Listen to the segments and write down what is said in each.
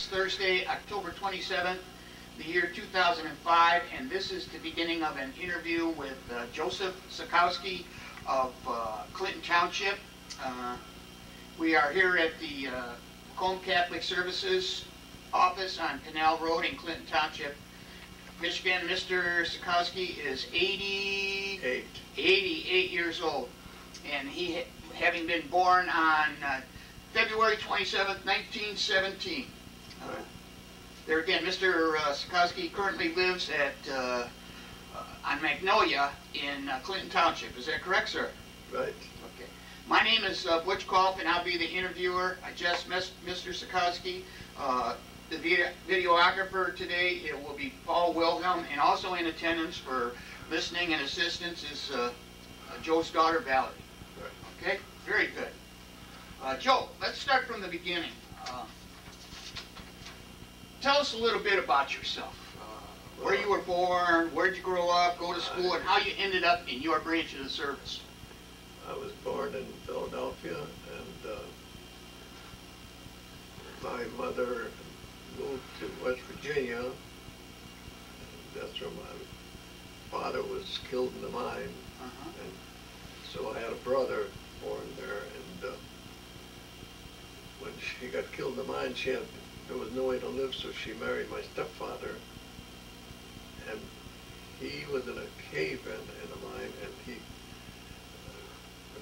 Thursday, October 27th, the year 2005, and this is the beginning of an interview with Joseph Sakowsky of Clinton Township. We are here at the Macomb Catholic Services office on Canal Road in Clinton Township, Michigan. Mr. Sakowsky is 88 years old, and he, having been born on February 27th, 1917. There again, Mr. Sakowsky currently lives at on Magnolia in Clinton Township. Is that correct, sir? Right. Okay. My name is Butch Kolf, and I'll be the interviewer. I just met Mr. Sakowsky. The videographer today, it will be Paul Wilhelm, and also in attendance for listening and assistance is Joe's daughter, Valerie. Right. Okay? Very good. Joe, let's start from the beginning. Tell us a little bit about yourself. Where you were born, where'd you grow up, go to school, and how you ended up in your branch of the service. I was born in Philadelphia, and my mother moved to West Virginia. And that's where my father was killed in the mine. And so I had a brother born there, and when she got killed in the mine, there was no way to live, so she married my stepfather, and he was in a cave in the mine, and when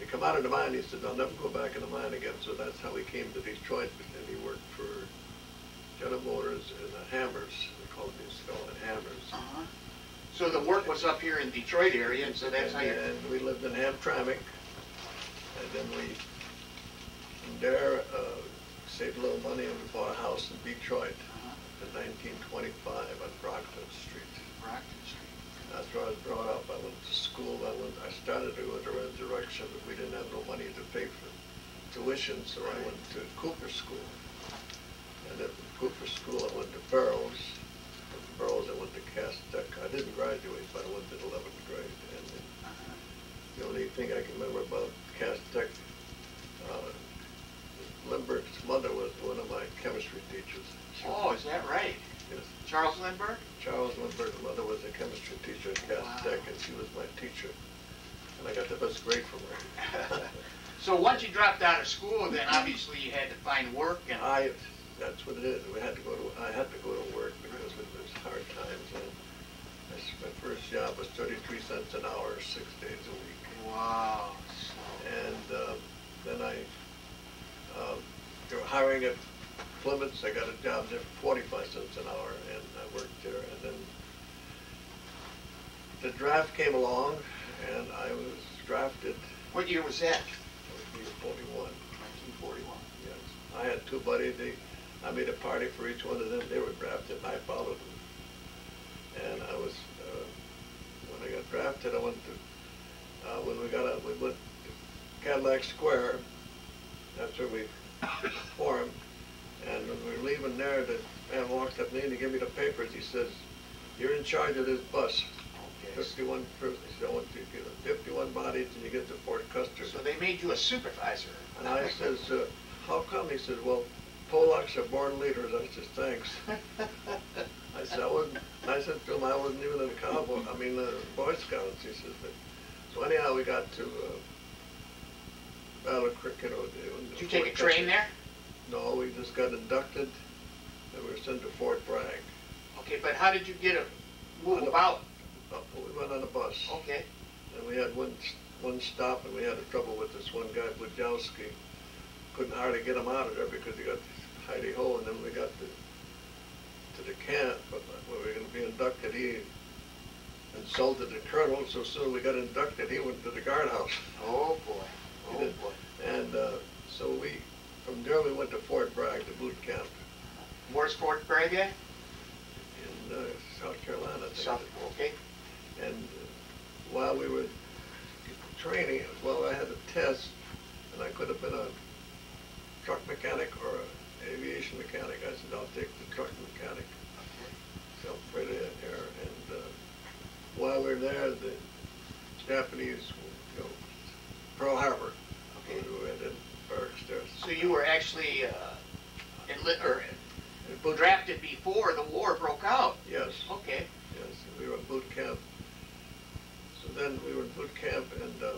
he come out of the mine, he said, "I'll never go back in the mine again." So that's how he came to Detroit, and he worked for General Motors and the Hammers. They called it Hammers. So the work was up here in Detroit area, and so that's how you... And we lived in Hamtramck, and then from there, saved a little money, and we bought a house in Detroit in 1925 on Brockton Street. Brockton Street. That's where I was brought up. I went to school. I started to go to Resurrection, but we didn't have no money to pay for tuition, so I went to Cooper School. And at Cooper School, I went to Burroughs. From Burroughs, I went to Cass Tech. I didn't graduate, but I went to 11th grade. And the only thing I can remember about Cass Tech, Lindbergh's mother was one of my chemistry teachers. Oh, is that right? Yes. Charles Lindbergh? Charles Lindbergh's mother was a chemistry teacher at Cass Tech, and she was my teacher. And I got the best grade from her. So once you dropped out of school, then obviously you had to find work. And that's what it is. I had to go to work because it was hard times. And my first job was 33 cents an hour, 6 days a week. Wow. And then they were hiring at Plymouth. I got a job there for 45 cents an hour, and I worked there. And then the draft came along, and I was drafted. What year was that? That was 41. 1941. Yes. I had two buddies. I made a party for each one of them. They were drafted, and I followed them. And I was, when I got drafted, I went to, we went to Cadillac Square. That's where we formed. And when we were leaving there, the man walked up to me and he gave me the papers. He says, "You're in charge of this bus. Okay. 51 persons. He said, I want you to get 51 bodies and you get to Fort Custer." So they made you a supervisor. And I says, "How come?" He says, "Well, Polacks are born leaders." I said, "Thanks." I said, I said to him, I wasn't even in the Boy Scouts. He says, so anyhow, we got to Battle Creek. Did you take a train there? No, we just got inducted, and we were sent to Fort Bragg. Okay, but how did you move about? We went on a bus. Okay. And we had one stop, and we had trouble with this one guy, Budjowski. Couldn't hardly get him out of there because he got hidey hole, and then we got to the camp, but when we were going to be inducted, he insulted the colonel, so soon we got inducted, he went to the guardhouse. Oh boy, oh boy. And so from there we went to Fort Bragg, the boot camp. Where's Fort Bragg at? In South Carolina. Okay. And while we were training, I had a test, and I could have been a truck mechanic or an aviation mechanic. I said, I'll take the truck mechanic. So afraid of air. And while we were there, the Japanese, Pearl Harbor. Okay. We were in barracks there. So you were actually drafted before the war broke out. Yes. Okay. Yes, we were in boot camp. So then we were in boot camp, and the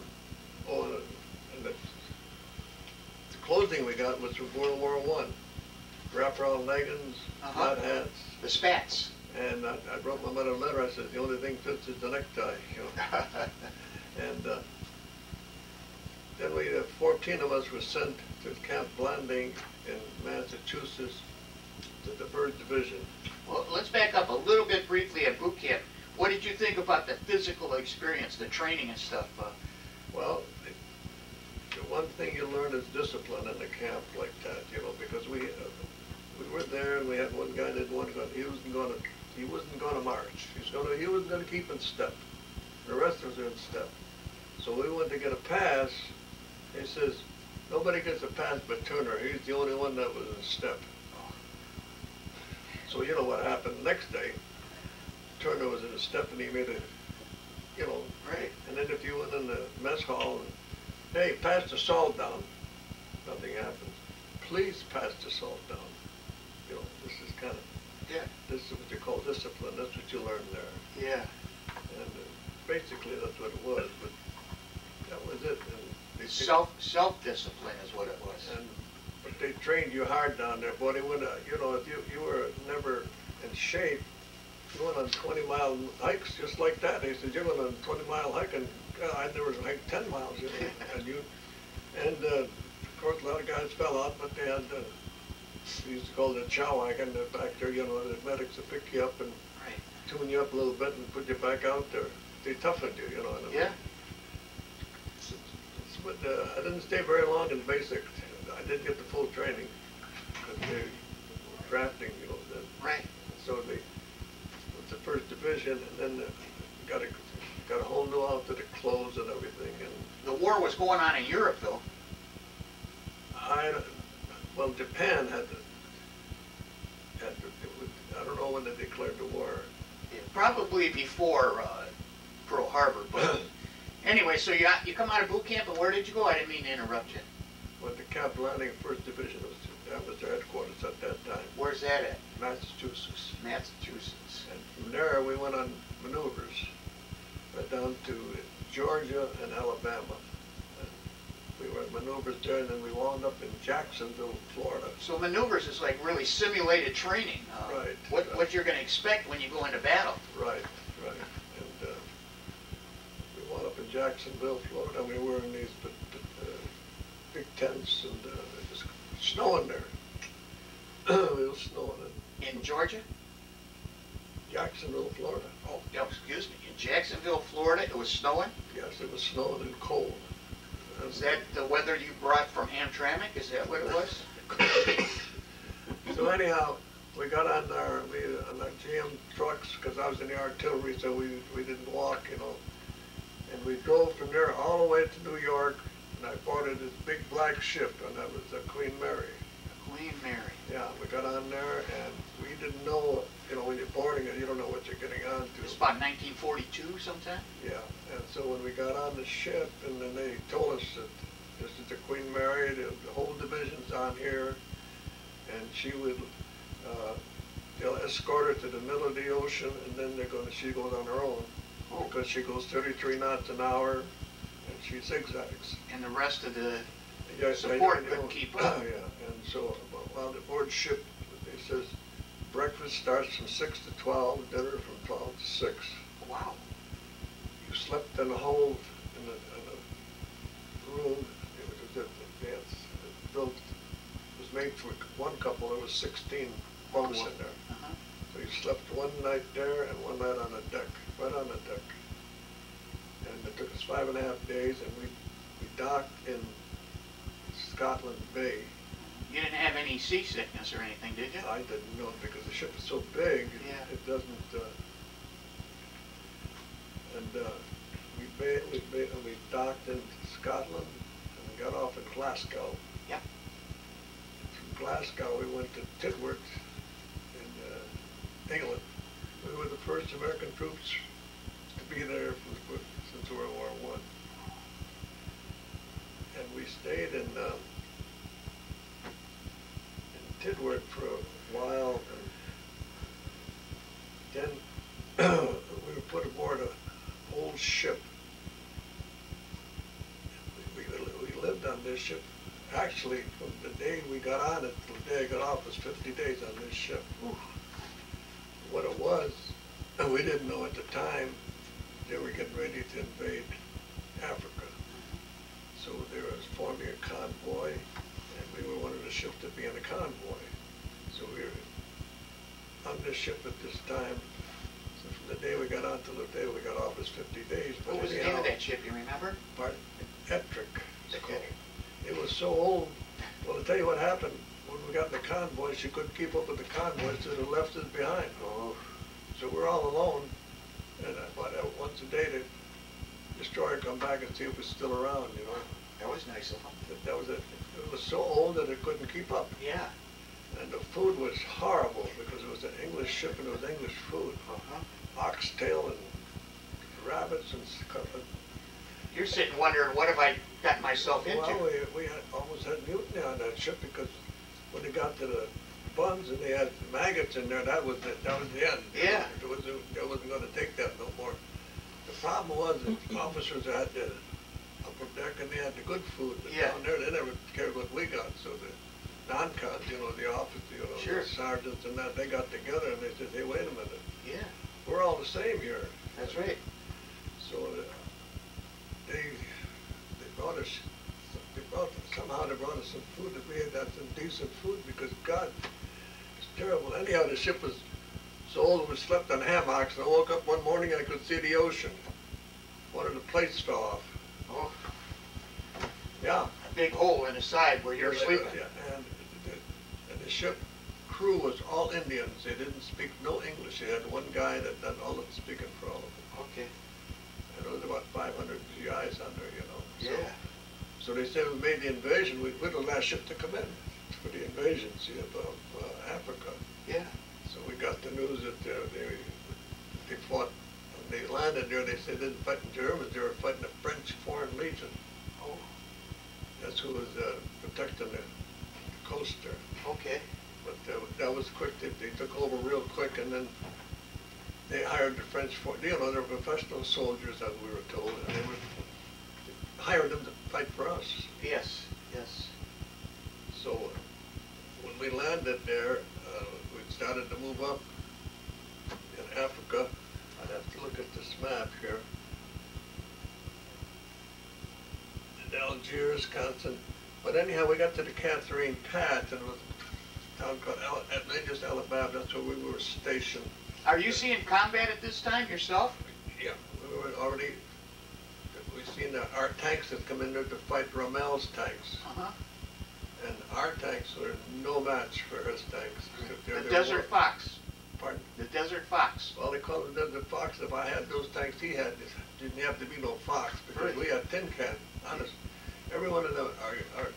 clothing we got was from World War I. Wraparound leggings, flat hats. The spats. And I wrote my mother a letter. I said, the only thing fits is the necktie, you know. And then 14 of us were sent to Camp Blanding in Massachusetts to the 1st Division. Well, let's back up a little bit briefly at boot camp. What did you think about the physical experience, the training and stuff? Well, the one thing you learn is discipline in a camp like that, you know, because we were there and we had one guy that he wasn't going to march. He wasn't going to keep in step. The rest of us were in step. So we went to get a pass. He says, nobody gets a pass but Turner. He's the only one that was in step. So you know what happened the next day. Turner was in a step and he made a, you know, right. And then if you went in the mess hall and, hey, pass the salt down, nothing happens. Please pass the salt down. You know, this is kind of, this is what you call discipline. That's what you learn there. Yeah. And basically that's what it was, but that was it. And Self-discipline is what it was. But they trained you hard down there, boy. They would, you know, if you were never in shape, you went on 20-mile hikes just like that. They said, you went on a 20-mile hike, and I never hiked 10 miles, you know. Of course, a lot of guys fell out, but they had, we used to call it a chow wagon back there, you know, the medics would pick you up and tune you up a little bit and put you back out there. They toughened you, you know. Yeah. But I didn't stay very long in basic. I did get the full training, but they drafting, you know. Right. So they was the 1st Division, and then got a whole new outfit of clothes and everything. And the war was going on in Europe, though. Well, Japan had I don't know when they declared the war. Probably before Pearl Harbor, but anyway, so you come out of boot camp, and where did you go? I didn't mean to interrupt you. Well, the Camp Landing 1st Division that was their headquarters at that time. Where's that at? Massachusetts. Massachusetts. And from there we went on maneuvers, went down to Georgia and Alabama. And we were in maneuvers there, and then we wound up in Jacksonville, Florida. So maneuvers is like really simulated training. Right. What you're going to expect when you go into battle. Right. And we wound up in Jacksonville, Florida. We were in these big tents, and it was snowing there. It was snowing in Georgia? Jacksonville, Florida. Oh, excuse me. In Jacksonville, Florida, it was snowing? Yes, it was snowing and cold. Is that the weather you brought from Hamtramck? Is that what it was? So anyhow, we got on our GM trucks, because I was in the artillery, so we didn't walk, you know. And we drove from there all the way to New York, and I boarded this big black ship, and that was the Queen Mary. Queen Mary. Yeah, we got on there, and we didn't know, you know, when you're boarding it, you don't know what you're getting onto. It's about 1942 sometime? Yeah, and so when we got on the ship, and then they told us that this is the Queen Mary, the whole division's on here, and she would, they'll escort her to the middle of the ocean, and then she goes on her own, because she goes 33 knots an hour, and she zigzags. And the rest of the Yeah, support couldn't keep up. Yeah, and so while the board ship, it says breakfast starts from 6 to 12, dinner from 12 to 6. Wow. You slept in a hole in a room. It was made for one couple. There was 16 bunks in there. So you slept one night there and one night on the deck, right on the deck. And it took us 5.5 days, and we docked in Scotland Bay. You didn't have any seasickness or anything, did you? I didn't know, because the ship is so big, it doesn't, we docked in Scotland, and we got off at Glasgow. Yep. From Glasgow, we went to Tidworth in England. We were the first American troops to be there since World War I. And we stayed in did work for a while, and then we were put aboard an old ship. We lived on this ship. Actually, from the day we got on it to the day I got off was 50 days on this ship. Oof. What it was, we didn't know at the time, they were getting ready to invade Africa. So they were forming a convoy, and we were one of the ships to be in a convoy. So we were on this ship at this time. So from the day we got on till the day we got off was 50 days. But what was the name of that ship, you remember? Ettrick. It was so old. Well, to tell you what happened, when we got in the convoy, she couldn't keep up with the convoy, so they left us behind. Oh. So we're all alone, and once a day the destroyer come back and see if it's still around, you know. That was nice of them. That was it. It was so old that it couldn't keep up. Yeah. And the food was horrible because it was an English ship and it was English food. Oxtail and rabbits and stuff. You're sitting wondering, what have I gotten myself into? Well, we almost had mutiny on that ship because when they got to the buns and they had maggots in there, that was it. That was the end. Yeah. They wasn't going to take that no more. The problem was that the officers had the upper deck and they had the good food. But down there, they never cared what we got. So the non-cons, you know, the officers, you know, the sergeants and that, they got together and they said, hey, wait a minute. Yeah. We're all the same here. That's right. So they brought us, somehow they brought us some food that we had some decent food because God, it's terrible. Anyhow, the ship was so old we slept on hammocks and I woke up one morning and I could see the ocean. One of the plates fell off. Oh. Yeah. A big hole in the side where you're sleeping. Yeah, and the ship crew was all Indians. They didn't speak no English. They had one guy that done all of the speaking for all of them. Okay. And there was about 500 GIs on there, you know. Yeah. So they said we made the invasion. We're the last ship to come in for the invasion, see, of Africa. Yeah. So we got the news that they fought. When they landed there, they said they didn't fight the Germans. They were fighting the French Foreign Legion. Oh. That's who was protecting the coast there. Okay. But that was quick. They took over real quick, and then they hired the French, you know, they were professional soldiers, as we were told, and they hired them to fight for us. Yes, yes. So when we landed there, we started to move up in Africa. I'd have to look at this map here. And Algiers, Constant. But anyhow, we got to the Catherine Path, and it was a town called Atlantis, Alabama. That's where we were stationed. Are you seeing combat at this time yourself? Yeah, we were already. We've seen our tanks that come in there to fight Rommel's tanks. And our tanks were no match for his tanks. The Desert Fox. Pardon? The Desert Fox. Well, they call it the Desert Fox. If I had those tanks he had, it didn't have to be no Fox because we had tin can. Honest, every one of them, our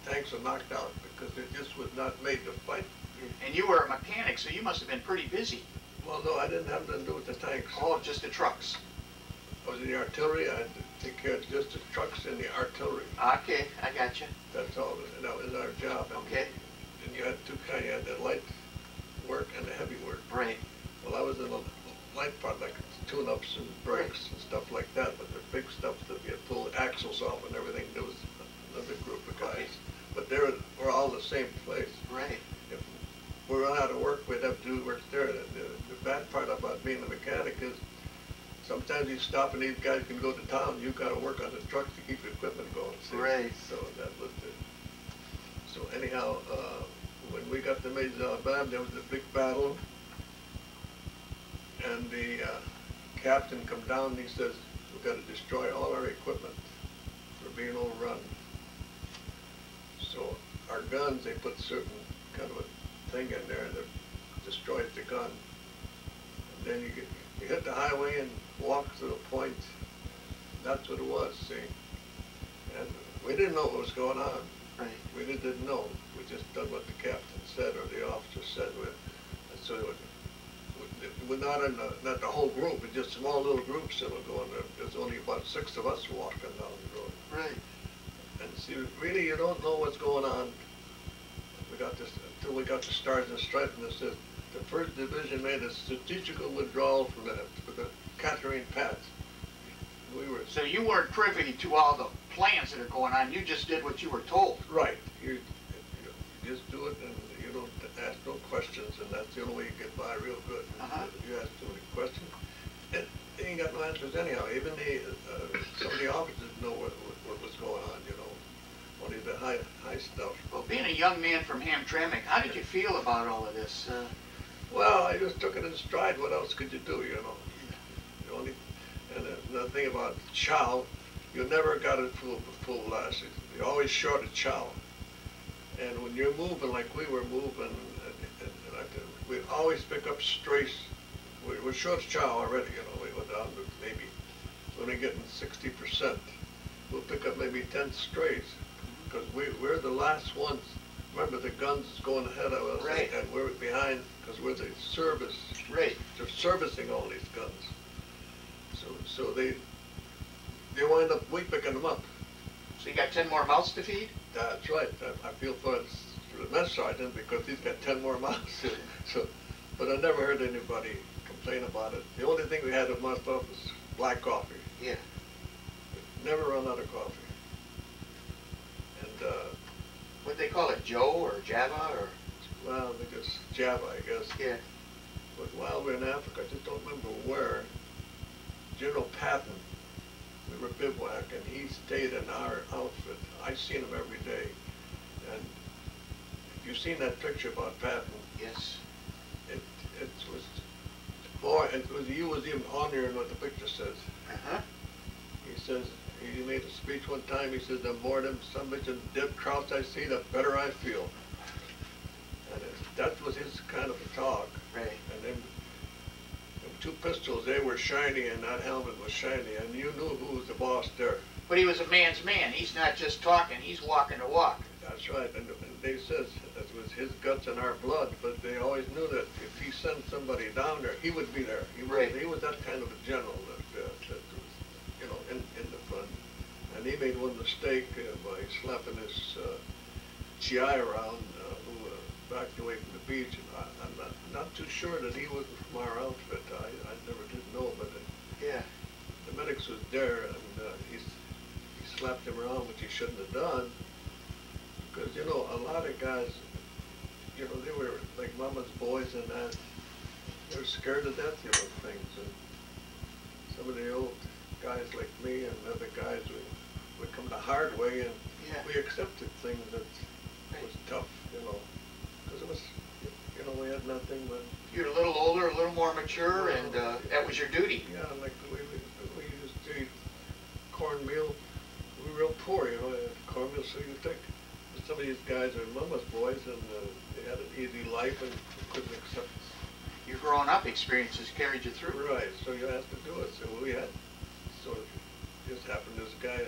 tanks were knocked out because they just was not made to fight. And you were a mechanic, so you must have been pretty busy. Well, no, I didn't have nothing to do with the tanks. Oh, just the trucks. I was in the artillery. I had to take care of just the trucks and the artillery. Okay, I got you. That's all. That was our job. Okay. And you had two kinds. You had the light work and the heavy work. Right. Well, I was in the light part, like tune-ups and brakes and stuff like that. But the big stuff that you pull axles off and everything, there was another group of guys. Okay. But we're all the same place. Right. If we run out of work, we'd have to do work there. The bad part about being a mechanic is sometimes you stop and these guys can go to town. You've got to work on the truck to keep the equipment going. See? Right. So that was it. So anyhow, when we got to Maize, Alabama, there was a big battle, and the captain come down and he says, we've got to destroy all our equipment. We're being overrun. So our guns, they put certain kind of a thing in there that destroys the gun. And then you hit the highway and walk to the point. That's what it was, see. And we didn't know what was going on. Right. We didn't know. We just done what the captain said or the officer said. And so we're not in not the whole group, it's just small little groups that were going there. There's only about 6 of us walking down the road. Right. And see, really you don't know what's going on. We until we got the Stars and Stripes, and it said the 1st Division made a strategical withdrawal from the Catherine Pass. We were So you weren't privy to all the plans that are going on. You just did what you were told. right. You just do it, and you don't ask no questions, and that's the only way you get by real good. If you ask too many questions, they ain't got no answers anyhow. Even some of the officers didn't know what was going on, you know, only the high stuff. Well, being a young man from Hamtramck, how did you feel about all of this? Well, I just took it in stride. What else could you do, you know? And another thing about chow, you never got it full blast. You always short of chow. And when you're moving like we were moving, we'd always pick up strays. We're short of chow already, you know. We went down to maybe, only getting 60%. We'll pick up maybe 10 strays, because we're the last ones. Remember, the guns is going ahead of us, right, and we're behind because we're the service. Right. They're servicing all these guns. So they wind up, we picking them up. So you got 10 more mouths to feed? That's right. I feel for the mess sergeant because he's got 10 more mouths. But I never heard anybody complain about it. The only thing we had at my office was black coffee. Yeah. Never run out of coffee. And what they call it, Joe or Java or? Well, they just Java, I guess. Yeah. But while we were in Africa, I just don't remember where. General Pathan, we were bivouac, and he stayed in our outfit. I seen him every day. And if you've seen that picture about Pathan, yes, it was more. You was even honoring what the picture says. He says he made a speech one time. He says, "The more them some bitch and dead krauts I see, the better I feel." And that was his kind of a talk. Right. And then them 2 pistols, they were shiny, and that helmet was shiny, and you knew who was the boss there. But he was a man's man. He's not just talking, he's walking the walk. That's right, and they says that was his guts and our blood, but they always knew that if he sent somebody down there, he would be there. He was that kind of a general that was, you know, in the front. And he made one mistake by slapping his GI around who backed away from the beach. And I'm not too sure that he wasn't from our outfit. I never did know, but yeah, the medics was there, and he slapped him around, which he shouldn't have done. Because, you know, a lot of guys, you know, they were like mama's boys and that. They were scared to death, you know, things. And some of the old guys like me and other guys would come the hard way, and we accepted things that was tough, you know. Because it was, you know, we had nothing but... You're a little older, a little more mature, and that was your duty. Yeah, like we used to eat cornmeal. We were real poor, you know, cornmeal, so you think. Some of these guys are mama's boys, and they had an easy life and couldn't accept it. Your growing up experiences carried you through. Right, so you had to do it. So we had, sort of, just happened, this guy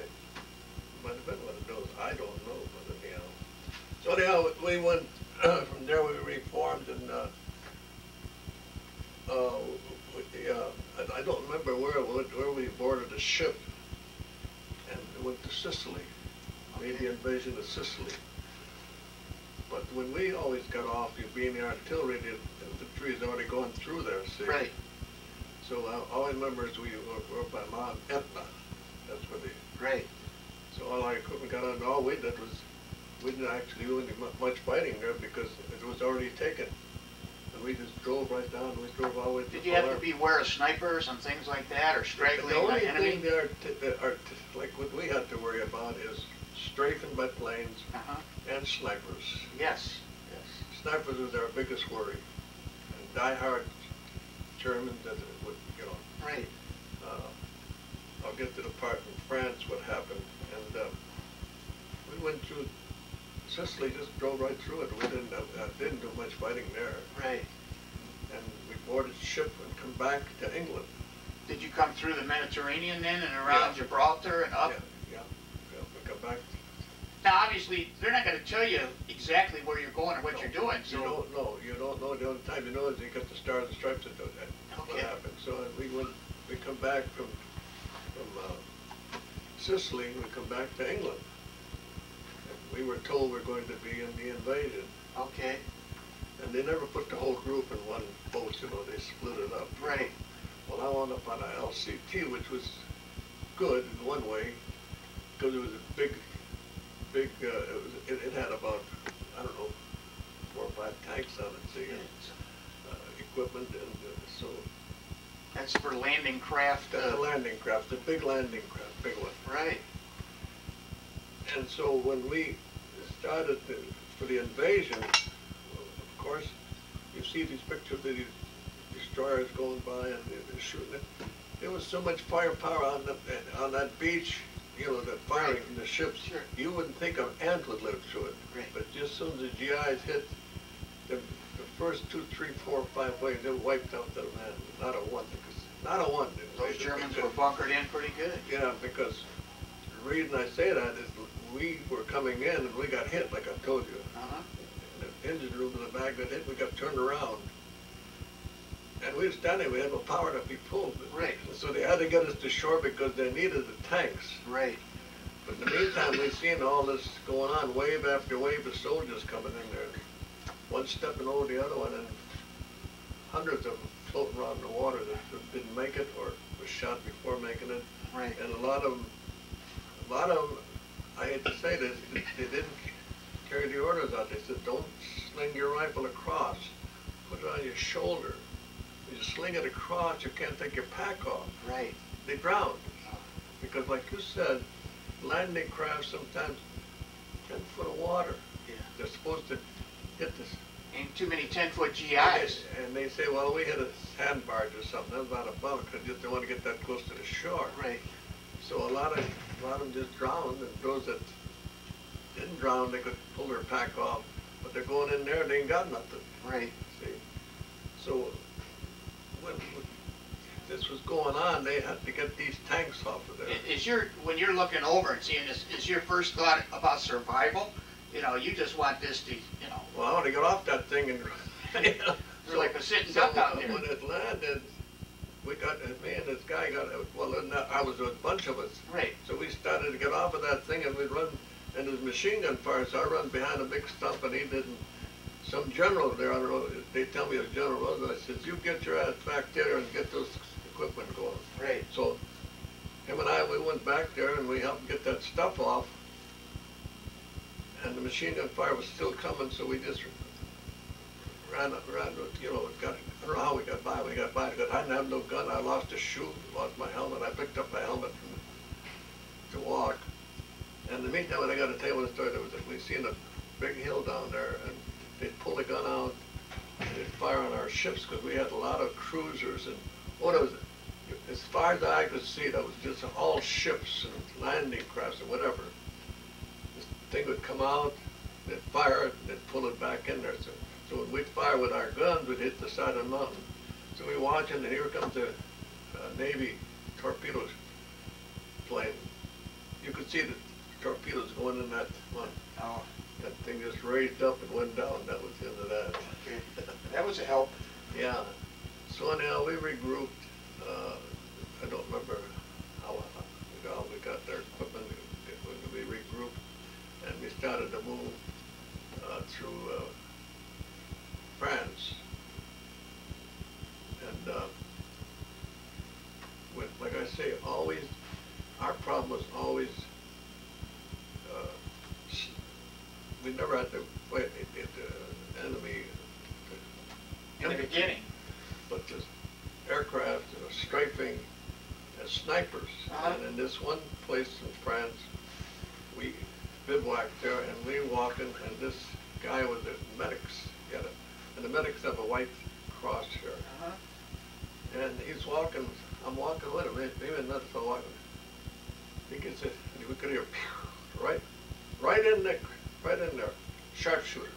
might have been one of those, I don't know, but anyhow. So anyhow, we went, from there we reformed, and I don't remember where we boarded a ship, and we went to Sicily. Made the invasion of Sicily. But when we always got off, you being the artillery, the infantry is already going through there, see? Right. So all I remember is we were by Mount Etna. That's where Right. So all our equipment got on. All we did was, we didn't actually do any much fighting there because it was already taken. And we just drove right down. We drove all the way to Did you have to beware of snipers and things like that, or straggling the only enemy? thing there, like what we had to worry about is strafing by planes and snipers. Yes. Snipers was our biggest worry. And die-hard Germans that would, you know. Right. I'll get to the part in France what happened. And we went through Sicily, just drove right through it. We didn't do much fighting there. Right. And we boarded a ship and come back to England. Did you come through the Mediterranean then and around Gibraltar and up? Yeah, we come back. Now, obviously, they're not going to tell you exactly where you're going or what you're doing. So you don't know. You don't know. The only time you know is you get the Stars and Stripes that do that. Okay. What happened? So we come back from Sicily. We come back to England. And we were told we're going to be in the invasion. Okay. And they never put the whole group in one boat, you know, they split it up. Right. Well, I wound up on a LCT, which was good in one way, because it was a big, it had about, I don't know, 4 or 5 tanks on it, see, equipment, and so. That's for landing craft. That's a landing craft, the big landing craft, big one. Right. And so when we started for the invasion, of course, you see these pictures of these destroyers going by and they're shooting it. There was so much firepower on that beach, you know, the firing from the ships. Sure. You wouldn't think an ant would live through it. Right. But just as soon as the GIs hit, the first 2, 3, 4, 5 waves, they wiped out the man. Not a one. Not a one. Those Germans were bunkered in pretty good. Yeah, because the reason I say that is we were coming in and we got hit, like I told you. Uh-huh. The engine room in the back got hit, we got turned around. And we were standing, we had no power to be pulled. Right. So they had to get us to shore because they needed the tanks. Right. But in the meantime, we've seen all this going on, wave after wave of soldiers coming in there. One stepping over the other one, and hundreds of them floating around in the water that didn't make it or was shot before making it. Right. And a lot of them, I hate to say this, they didn't carry the orders out. They said, don't sling your rifle across. Put it on your shoulder. You sling it across, you can't take your pack off. Right. They drowned. Because like you said, landing craft sometimes 10 foot of water. Yeah. They're supposed to hit this. Ain't too many 10-foot GIs. And they say, well, we hit a sand barge or something. That's not a bump because they don't want to get that close to the shore. Right. So a lot of them just drowned, and those that didn't drown, they could pull their pack off. But they're going in there, they ain't got nothing. Right. See? So when this was going on, they had to get these tanks off of there. When you're looking over and seeing this, is your first thought about survival? You know, you just want this to, you know. Well, I want to get off that thing and. You're like a sitting duck out there. When it landed, me and this guy got, well, I was with a bunch of us. Right. So we started to get off of that thing and we'd run, and it was machine gun fire, so I run behind a big stump and he didn't. Some general there, I don't know, they tell me it was General Roosevelt, I says, you get your ass back there and get those equipment going. Right. So him and I, we went back there and we helped get that stuff off. And the machine gun fire was still coming, so we just ran, you know, I don't know how we got by. I didn't have no gun, I lost a shoe, lost my helmet. I picked up my helmet to walk. And in the meantime, I got to tell you one story. We seen a big hill down there, and they'd pull the gun out, and they'd fire on our ships, because we had a lot of cruisers, and as far as I could see, that was just all ships and landing crafts and whatever. This thing would come out, they'd fire it, and they'd pull it back in there. So when we'd fire with our guns, we'd hit the side of the mountain. So we watching, and here comes a Navy torpedo plane. You could see the torpedoes going in that one. Oh. That thing just raised up and went down. That was the end of that. Okay. That was a help. Yeah. So anyhow, we regrouped. I don't remember how we got their equipment. We regrouped, and we started to move through France. And like I say, always, our problem was always, we never had to fight the enemy. In the beginning. But just aircraft, strafing, and snipers. And in this one place in France, we bivouacked there, and we walking, and this guy was a medics, and the medics have a white cross here. And he's walking, I'm walking with him, maybe another fellow walking. He gets it, and we could hear, right in there, Sharpshooter.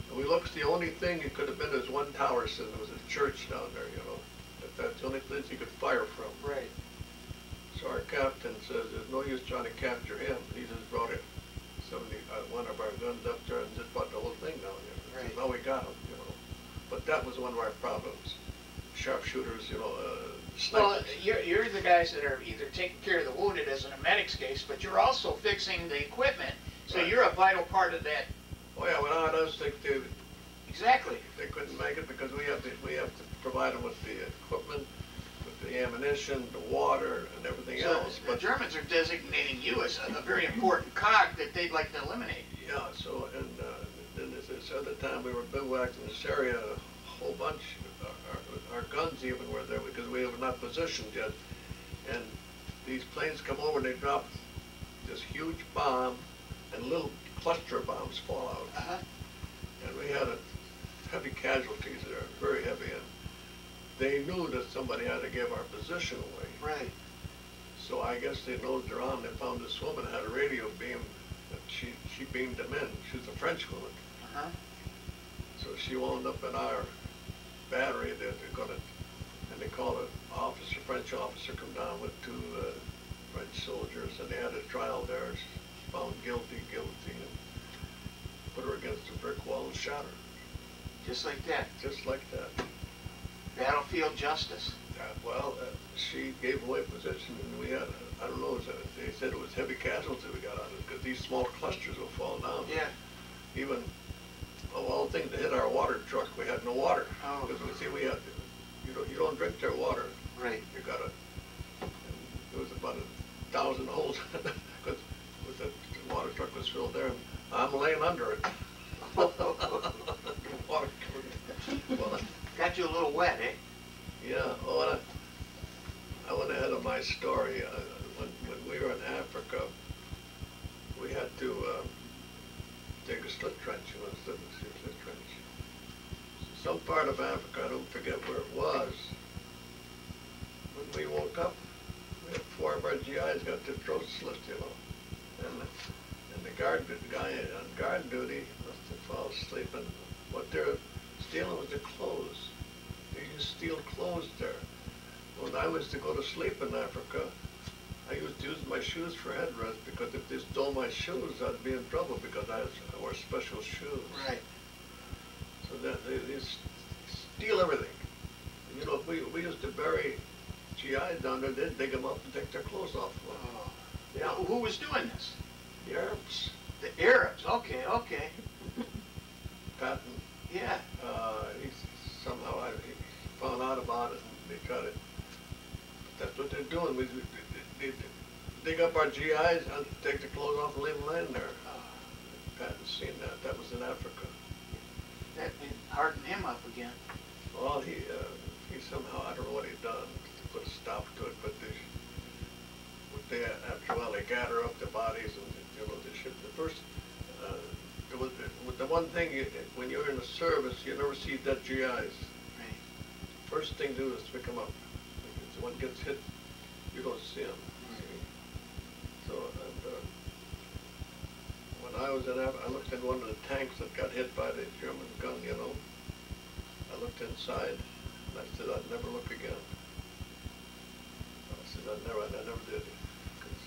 And we looked, the only thing it could have been is one tower sitting, there was a church down there, you know. That's the only place you could fire from. Right. So our captain says, there's no use trying to capture him. He just brought it, one of our guns up there and just brought the whole thing down there. Right. Now we got him, you know. But that was one of our problems. Sharpshooters, you know, snipers. Well, you're the guys that are either taking care of the wounded as in a medic's case, but you're also fixing the equipment. So you're a vital part of that Oh yeah, without us, Exactly. they couldn't make it because we have to provide them with the equipment, with the ammunition, the water, and everything So else. the Germans are designating you as a very important cog that they'd like to eliminate. Yeah. So and then this other time we were bivouacked in this area, a whole bunch. Our guns even were there because we were not positioned yet, and these planes come over and they drop this huge bomb, and little cluster bombs fall out. Uh-huh. And we had heavy casualties there, very heavy, and they knew that somebody had to give our position away. Right. So I guess they nosed around and found this woman had a radio beam, and she beamed them in. She was a French woman. Uh-huh. So she wound up in our battery. They're gonna, and they called an officer, French officer, come down with two French soldiers, and they had a trial there. She found guilty, and put her against a brick wall and shot her. Just like that. Just like that. Battlefield justice. She gave away position, and we had, I don't know, they said it was heavy casualty we got out of it, because these small clusters will fall down. Yeah. Even, of all things, to hit our water truck, we had no water. Oh. Because we had, you don't drink their water. Right. You gotta, there was about 1,000 holes, because the water truck was filled there, and I'm laying under it. Water well, got you a little wet, eh? Yeah. Oh, I went ahead of my story. When we were in Africa, we had to dig a slit trench. You know, slit trench. Some part of Africa, I don't forget where it was. When we woke up, we had 4 of our GIs got their throats slit, you know. And the guy on guard duty must have fallen asleep, and what they're stealing was their clothes. They used to steal clothes there. When I was to go to sleep in Africa, I used to use my shoes for headrest, because if they stole my shoes, I'd be in trouble, because I wore special shoes. Right. So they steal everything. And, you know, we used to bury GIs down there, they'd dig them up and take their clothes off. Oh. Yeah. Who was doing this? The Arabs. The Arabs. Okay. Okay. Pathan. Yeah. He somehow he found out about it, and they tried to. That's what they're doing. They dig up our GIs and take the clothes off and leave them laying there. Pathan's seen that. That was in Africa. That hardened him up again. Well, he somehow, I don't know what he done to put a stop to it, but after a while they gather up the bodies, and you know they ship the first. The one thing, when you're in the service, you never see dead GIs. Right. First thing to do is pick them up. If one gets hit, you don't see them. Right. So, when I was in Africa, I looked in one of the tanks that got hit by the German gun, you know. I looked inside, and I said, I'd never look again. I said, I never did. Because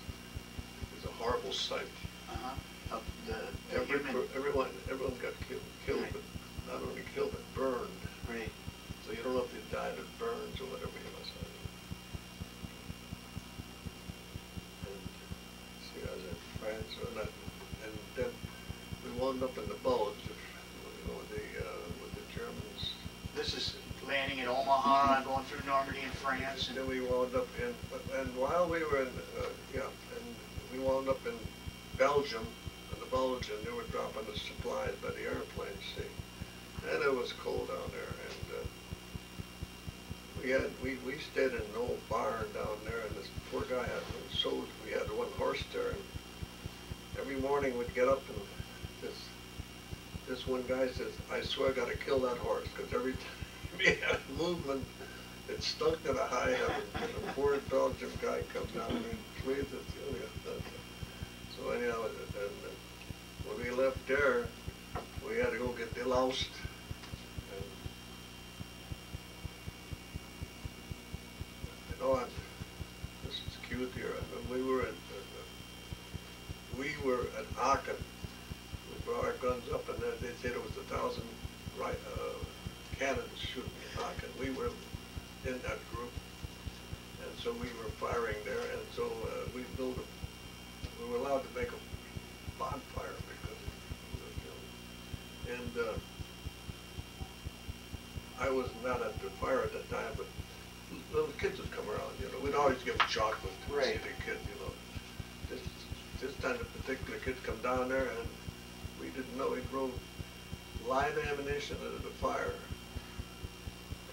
it's a horrible sight. Uh-huh. Of the Everyone got killed, right. but not only killed, but burned. Right. So you don't know if they died of burns or whatever you must have. And see, I was in France, and then we wound up in the bulge, you know, with the Germans. This is landing at Omaha, going through Normandy and France. And then we wound up and while we were in, and we wound up in Belgium, in the bulge, and they were dropping the supplies by the airplanes, see. And it was cold down there, and we stayed in an old barn down there, and this poor guy we had one horse there, and every morning we'd get up, and this one guy says, I swear I gotta kill that horse, because every time he had a movement, it stunk to the high heavens, and the poor Belgian guy comes down and breathes it. So anyhow, and when we left there, we had to go get deloused. And you know, this is cute here. We were at Aachen. We brought our guns up, and they said it was 1,000 cannons shooting at Aachen. We were in that group, and so we were firing there, and so we were allowed to make a bonfire because I was not at the fire at that time, but little kids would come around, you know. We'd always give them chocolate to Right. see the kids, you know. This time the particular kids come down there, and we didn't know he drove live ammunition into the fire.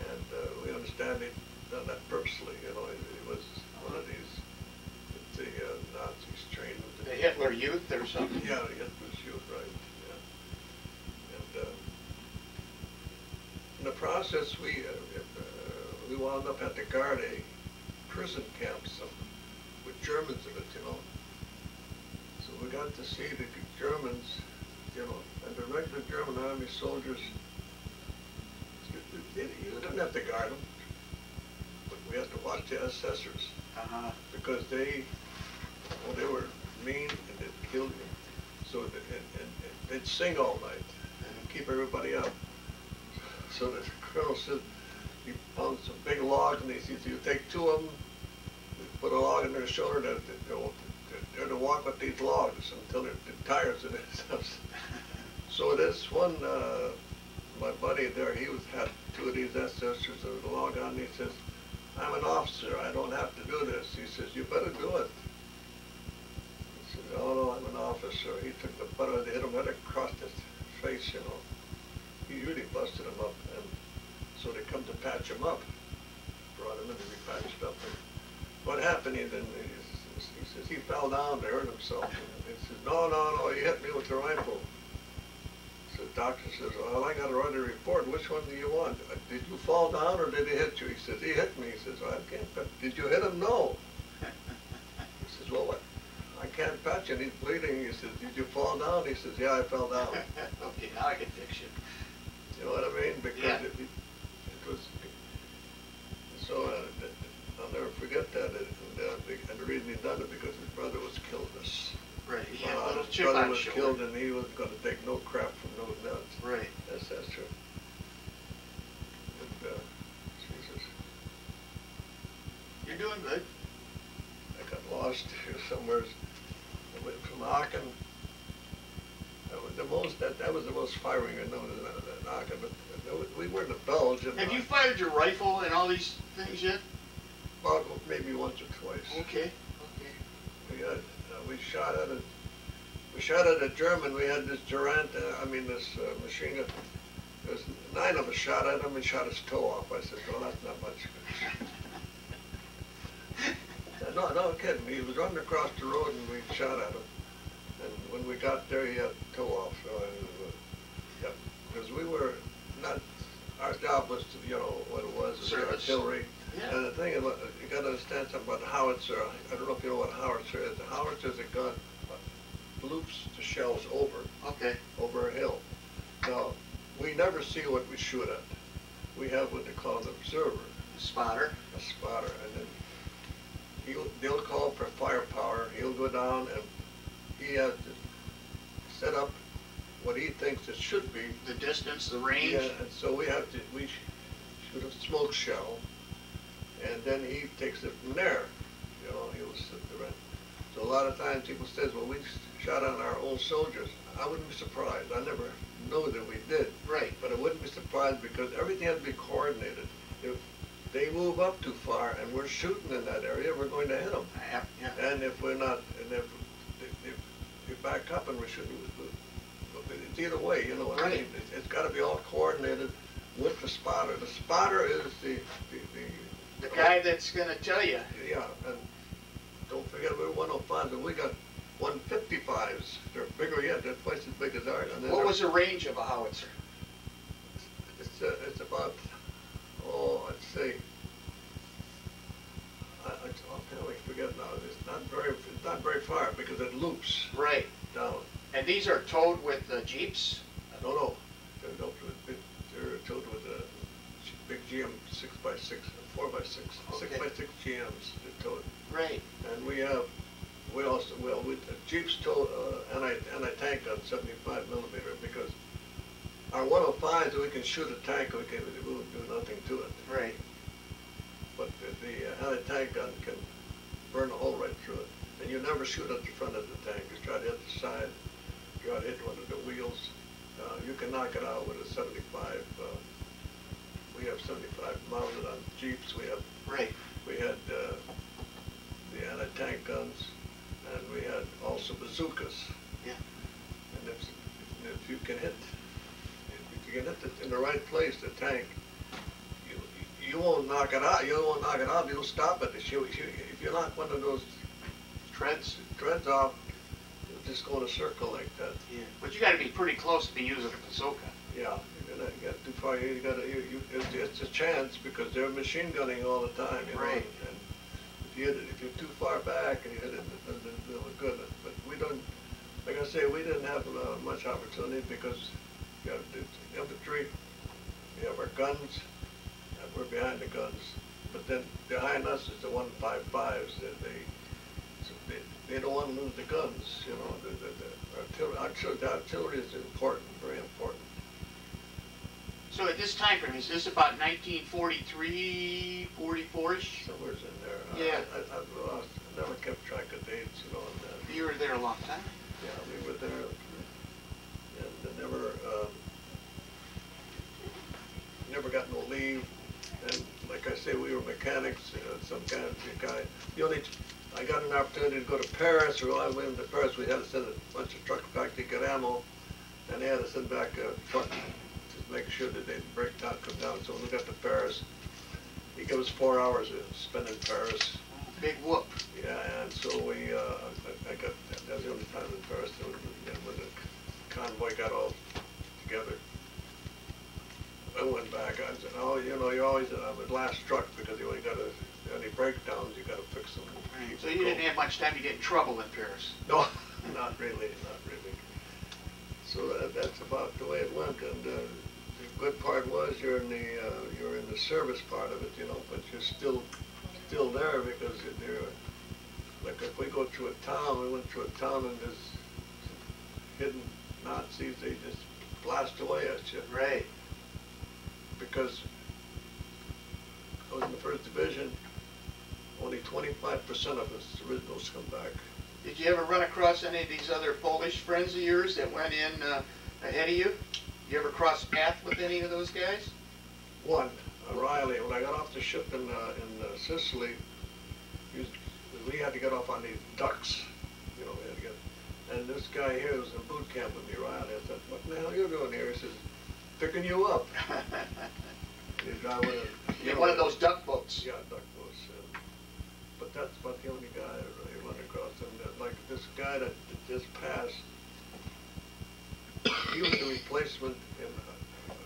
And we understand he'd done that purposely, you know. He was one of these, the Nazis trained him to The Hitler Youth or something? Yeah, the Hitler's Youth, right, yeah. And in the process, we wound up at the Garde prison camps with Germans in it, you know. So we got to see the Germans, you know, and the regular German army soldiers. You didn't have to guard them, but we had to watch the assessors because they were mean and they'd kill you. So and they'd sing all night and keep everybody up. So the colonel said he found some big logs, and he said, "You take two of them, put a log in their shoulder, they're to walk with these logs until they're tired of it." So this one, my buddy there, he had two of these assessors with a log on. He says, "I'm an officer. I don't have to do this." He says, "You better do it." He says, "Oh no, I'm an officer." He took the butt of it, hit him right across his face, you know. He really busted him up, and so they come to patch him up. Brought him in to be patched up. And what happened? He says he fell down to hurt himself. And he says, "No, you hit me with the rifle." So the doctor says, "Well, I got to write a report. Which one do you want? Did you fall down or did he hit you?" He says, "He hit me." He says, "Well, I can't patch. Did you hit him?" "No." He says, "Well, what? I can't patch him. He's bleeding." He says, "Did you fall down?" He says, "Yeah, I fell down." Okay, now I can fix you. You know what I mean? Because yeah. it was, so I'll never forget that. And the reason he done it because his brother was killed in this. Right, he had a little His chip brother on was his killed, shoulder. and he wasn't going to take no crap from no nuts. Right. That's true. And, Jesus. You're doing good. I got lost here somewhere. I went from Aachen. That was the most firing I known in Aachen, but we were in the Belgium. Have you fired your rifle and all these things yet? Well, maybe once or twice. Okay. We shot at it. We shot at a German. We had this Durant. This machine gun. There's 9 of us shot at him and shot his toe off. I said, "Well, that's not much." No kidding. He was running across the road and we shot at him. And when we got there, he had the toe off. So, because we were not. Our job was to, you know, what it was, the artillery. Yeah. And the thing is, you got to understand something about the howitzer. I don't know if you know what a howitzer is. The howitzer is a gun that loops the shells over a hill. Now, we never see what we shoot at. We have what they call an observer. A spotter. A spotter. And then they'll call for firepower. He'll go down and he has to set up what he thinks it should be. The distance, the range. Yeah, and so we shoot a smoke shell. And then he takes it from there. You know, he'll sit there. So a lot of times people say, "Well, we shot on our own soldiers." I wouldn't be surprised. I never know that we did. Right. But I wouldn't be surprised because everything has to be coordinated. If they move up too far and we're shooting in that area, we're going to hit them. Yeah. And if we're not, and if we back up and we're shooting, it's either way, you know what I mean? It's got to be all coordinated with the spotter. The spotter is the guy that's going to tell you. Yeah, and don't forget we're 105s, and we got 155s. They're bigger yet. They're twice as big as ours. And what was the range of a howitzer? It's about, let's see. I always forget now. It's not very far because it loops. Right. Down. And these are towed with Jeeps? No. They're towed with a big GM 6x6, 4x6, 6x6 GMs. They're towed. Right. And we also Jeeps tow anti-tank gun 75 millimeter because our 105s we can shoot a tank, we won't do nothing to it. Right. But the anti-tank gun can burn a hole right through it. And you never shoot at the front of the tank. You try to hit the side. You try to hit one of the wheels. You can knock it out with a 75. We 75 mounted on jeeps. We had the anti-tank guns, and we had also bazookas. Yeah. And if you can hit it in the right place, the tank, you won't knock it out. You won't knock it out. You'll stop it. If you knock one of those treads off, you'll just go in a circle like that. Yeah. But you got to be pretty close to be using a bazooka. Yeah. You get too far. It's a chance because they're machine gunning all the time. You know? Right. And if you're too far back and you hit it, it doesn't do good. But we don't. Like I say, we didn't have much opportunity because you have the infantry, we have our guns, and we're behind the guns. But then behind us is the 155s. They don't want to lose the guns. You know, the artillery is important, very important. So at this time frame, is this about 1943, 44-ish? Somewhere's in there. Yeah. I never kept track of dates, you know. And, you were there a long time. Yeah, we were there, and never got no leave. And like I say, we were mechanics, some kind of guy. I got an opportunity to go to Paris, or I went to Paris. We had to send a bunch of trucks back to get ammo, and they had to send back a truck to make sure that they'd break down, come down. So when we got to Paris, he gave us 4 hours to spend in Paris. Big whoop. Yeah, and so that was the only time in Paris when the convoy got all together. I went back, I said, oh, you know, you're always on the last truck because you only got any breakdowns, you got to fix them. Right. So you didn't have much time to get in trouble in Paris? No, not really. So that's about the way it went, and the good part was you're in the service part of it, you know, but you're still there because they're, like if we go through a town, we went through a town and there's hidden Nazis, they just blast away at you. Right. Because I was in the 1st Division, only 25% of us originals come back. Did you ever run across any of these other Polish friends of yours that went in ahead of you? You ever cross paths with any of those guys? One, Riley. When I got off the ship in Sicily, we had to get off on these ducks. You know, we had to get. And this guy here was in boot camp with me, Riley. I said, "What the hell are you doing here?" He says, "Picking you up." He's driving one of those duck boats. Yeah, duck boats. But that's about the only guy I really run across. And like this guy that just passed, he was the replacement in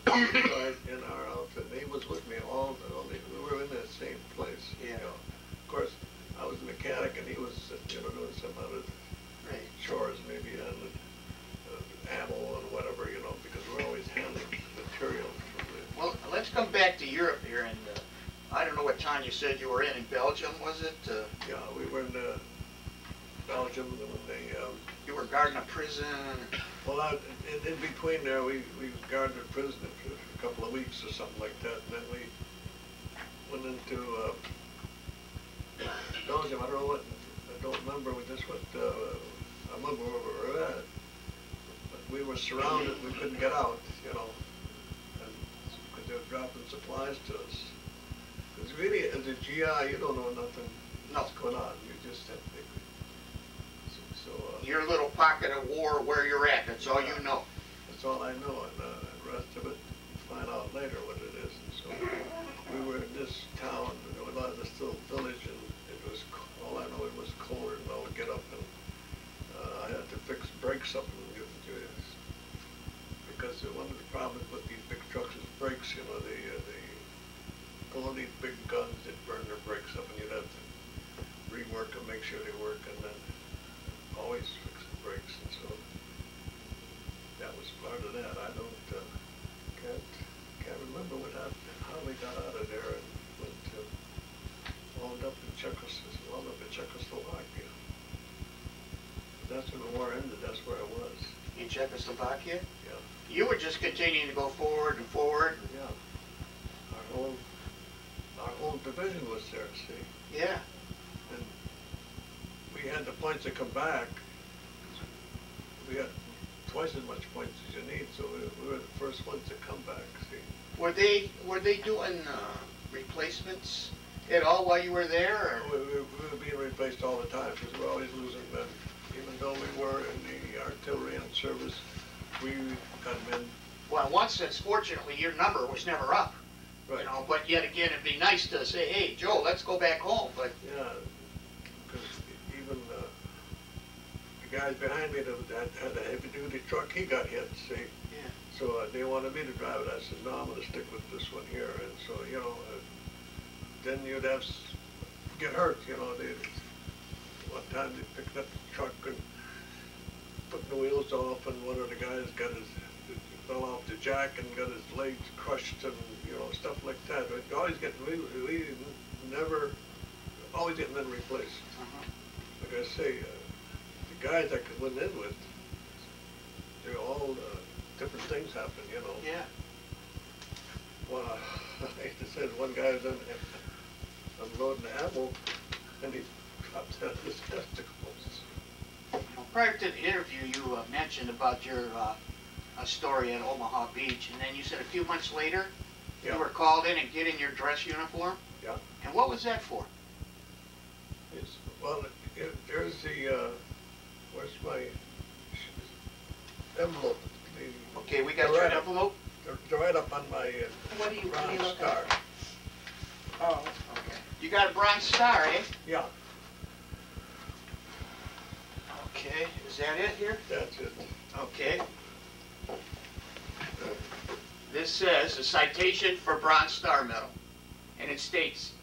our outfit. And he was with me we were in that same place. Yeah. You know. Of course, I was a mechanic and he was doing some other chores, maybe on ammo and whatever, you know, because we're always handling material. Well, let's come back to Europe here, and I don't know what town you said you were in Belgium, was it? Yeah, we were in Belgium when they... you were guarding a prison? Well, in between there, we guarded a prison for a couple of weeks or something like that, and then we went into Belgium. I don't remember. We just went, I remember where we were at, but we were surrounded. We couldn't get out, you know, because they were dropping supplies to us. Because really, as a GI, you don't know nothing what's going on. You just have to... Your little pocket of war where you're at, that's all you know. That's all I know, and the rest of it, find out later what it is. And so we were in this town, and there was this little village, and it was, all I know, it was cold, and I would get up, and I had to fix brakes up, and because one of the problems with these big trucks is brakes, you know, they pull these big guns that burn their brakes up, and you'd have to rework them, make sure they work, and then always fix the brakes, and so that was part of that. I can't remember what happened, how we got out of there and went to wound up in Czechoslovakia. That's when the war ended. That's where I was. In Czechoslovakia? Yeah. You were just continuing to go forward and forward. Yeah. Our whole division was there. See. Yeah. And we had the points to come back. We had twice as much points as you need, so we were the first ones to come back, see. Were they doing replacements at all while you were there? Or? We were being replaced all the time because we're always losing men. Even though we were in the artillery and service, we got men. Well, in one sense, fortunately, your number was never up. Right. You know, but yet again, it'd be nice to say, "Hey, Joe, let's go back home." But yeah, because even the guys behind me that had a heavy-duty truck, he got hit. See. Yeah. So they wanted me to drive it. I said, "No, I'm going to stick with this one here." And so then you'd have get hurt. You know, one time they picked up the truck and put the wheels off, and one of the guys fell off the jack and got his legs crushed, and stuff like that. But we never always getting them replaced. Like I say, the guys I went in with, they're all different things happen. Yeah. Well, I used to say one guy was unloading ammo, and he dropped out his testicles. Prior to the interview, you mentioned about your a story at Omaha Beach, and then you said a few months later you were called in and get in your dress uniform. Yeah. And what was that for? There's the where's my envelope? Okay, we got your envelope. They're right up on my What do you bronze look star. at? Oh, okay. You got a bronze star, eh? Yeah, Okay, is that it here? that's it. Okay. This says a citation for Bronze Star Medal, and it states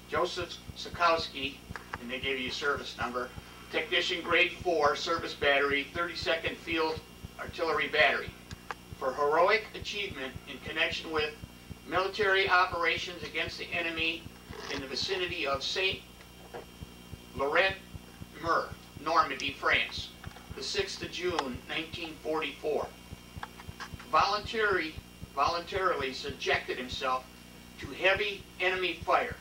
Joseph Sakowsky, and they give you a service number, Technician Grade 4, Service Battery, 32nd Field Artillery Battery, for heroic achievement in connection with military operations against the enemy in the vicinity of Saint Laurent Mer, Normandy, France, the 6th of June, 1944. Voluntarily subjected himself to heavy enemy fire.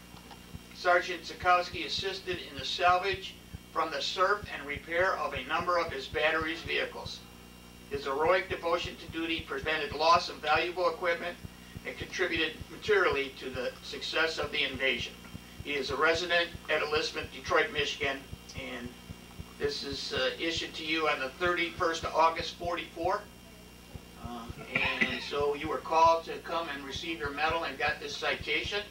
Sergeant Sakowsky assisted in the salvage from the surf and repair of a number of his battery's vehicles. His heroic devotion to duty prevented loss of valuable equipment and contributed materially to the success of the invasion. He is a resident at Elizabeth, Detroit, Michigan, and this is issued to you on the 31st of August, 44. And so you were called to come and receive your medal and got this citation?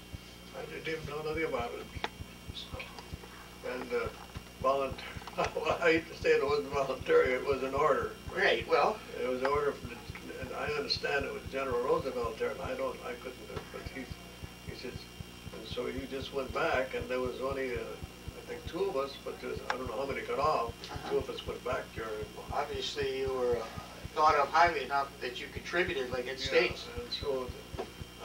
I didn't know nothing about it. And well, I hate to say it wasn't voluntary, it was an order. Great, well. It was an order from and I understand it was General Roosevelt there, and I couldn't do it, but he said, and so he just went back, and there was only, I think 2 of us, but I don't know how many got off. 2 of us went back there. And, obviously you were thought of highly enough that you contributed like it states. And so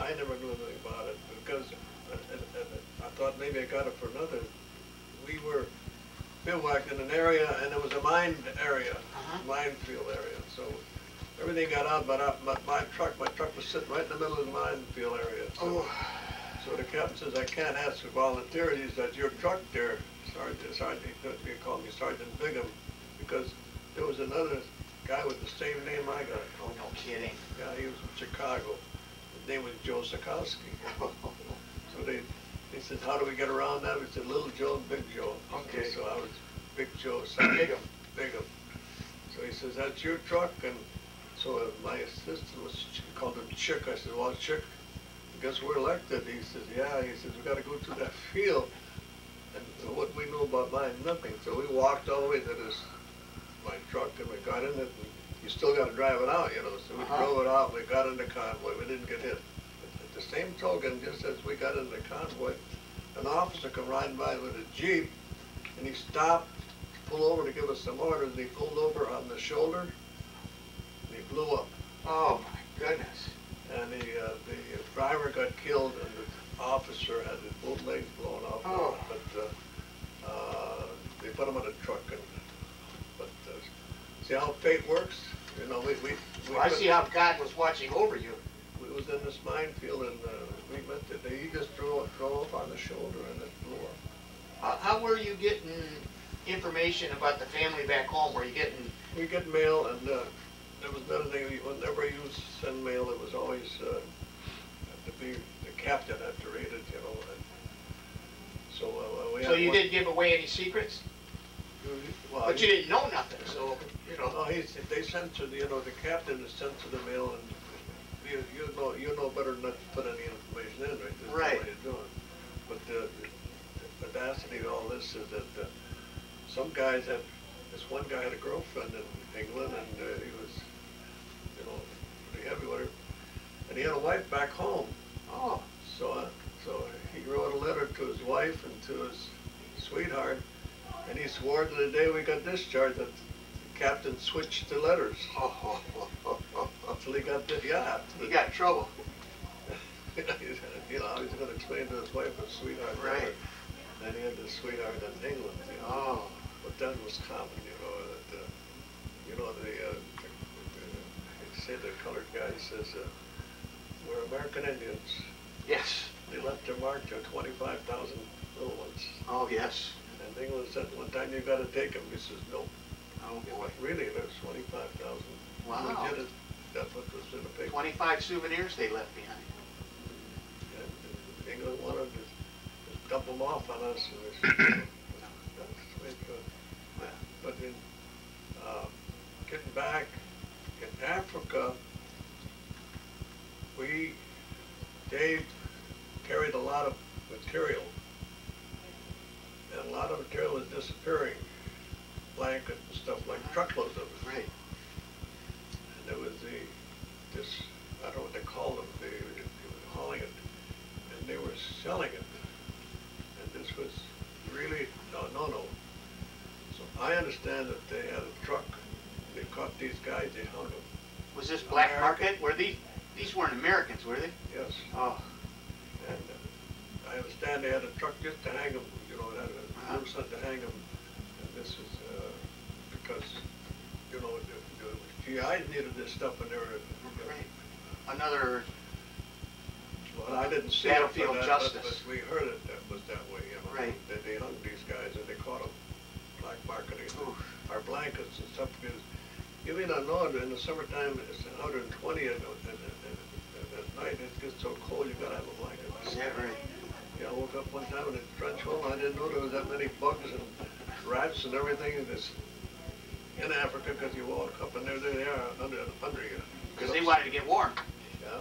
I never knew anything about it, because I thought maybe I got it for another. We were bivouacked in an area, and it was a minefield area, so everything got out but my truck was sitting right in the middle of the minefield area. So, so the captain says, I can't ask for volunteers. He said, your truck there, Sergeant, he called me Sergeant Bigham, because there was another guy with the same name I got. Oh, no kidding. Yeah, he was from Chicago. His name was Joe Sakowsky. So he said, how do we get around that? We said, Little Joe and Big Joe. Okay. So I was Big Joe. Bigham. So he says, that's your truck? And so my assistant called him Chick. I said, well, Chick, I guess we're elected. He says, yeah. He says, we got to go to that field. And what we know about mine, nothing. So we walked all the way to my truck, and we got in it, and you still got to drive it out, So we drove it out, and we got in the convoy. We didn't get hit. At the same token, just as we got in the convoy, an officer come riding by with a Jeep, and he stopped, pulled over to give us some orders, and he pulled over on the shoulder, and he blew up. Oh, my goodness. And the driver got killed, and the officer had his both legs blown off. Oh. But they put him on a truck. But see how fate works? I see how God was watching over you. We was in this minefield, and we met it. He just drove off on the shoulder, and it blew up. How were you getting information about the family back home? Were you getting... We get mail, and there was another thing. Whenever you send mail, it was always captain had to read it, you know. And so we So had you one- didn't give away any secrets? Well, But you didn't know nothing, so, you know. No, they sent to the, you know, the captain is sent to the mail, and you know better not to put any information in, right? That's Right. what you're doing. But the audacity of all this is that some guys had, this one guy had a girlfriend in England, and he was, you know, pretty heavy with her, and he had a wife back home. Oh. So he wrote a letter to his wife and to his sweetheart, and he swore to the day we got discharged that the captain switched the letters. Until he got the, yeah. He got in trouble. You know, I was going to explain to his wife his sweetheart. Right. Then he had this sweetheart in England, you know. Oh. But that was common, you know, they say the colored guy says, we're American Indians. Yes. They left their mark to 25,000 little ones. Oh, yes. And England said, one time you got to take them. He says, nope. Oh, Yeah, boy. but really, there's 25,000. Wow. Legit, that's what was in the paper. 25 souvenirs they left behind. And England wanted to dump them off on us. And we said, no, that's the way it goes. But in getting back in Africa, Dave carried a lot of material, and a lot of material was disappearing, blankets and stuff, like truckloads of it. Right. And there was this, I don't know what they called them, they were hauling it, and they were selling it. And this was really, no. So I understand that they had a truck, they caught these guys, they hung them. Was this black market? Were these weren't Americans, were they? Yes. Oh. And I understand they had a truck just to hang them, you know, it had a loose to hang them. And this is because, you know, the GIs needed this stuff when they were, Right. Another well, I didn't see battlefield it, justice. but we heard it that was that way, you know. Right. That they hung these guys and they caught them black marketing. Oof. Our blankets and stuff, because you may not know it, in the summertime it's 120 and at night it gets so cold you gotta have a blanket. Is that right? Yeah, I woke up one time in a trench hole and I didn't know there was that many bugs and rats and everything in Africa, because you walk up and there they are under you. Because they wanted to get warm. Yeah.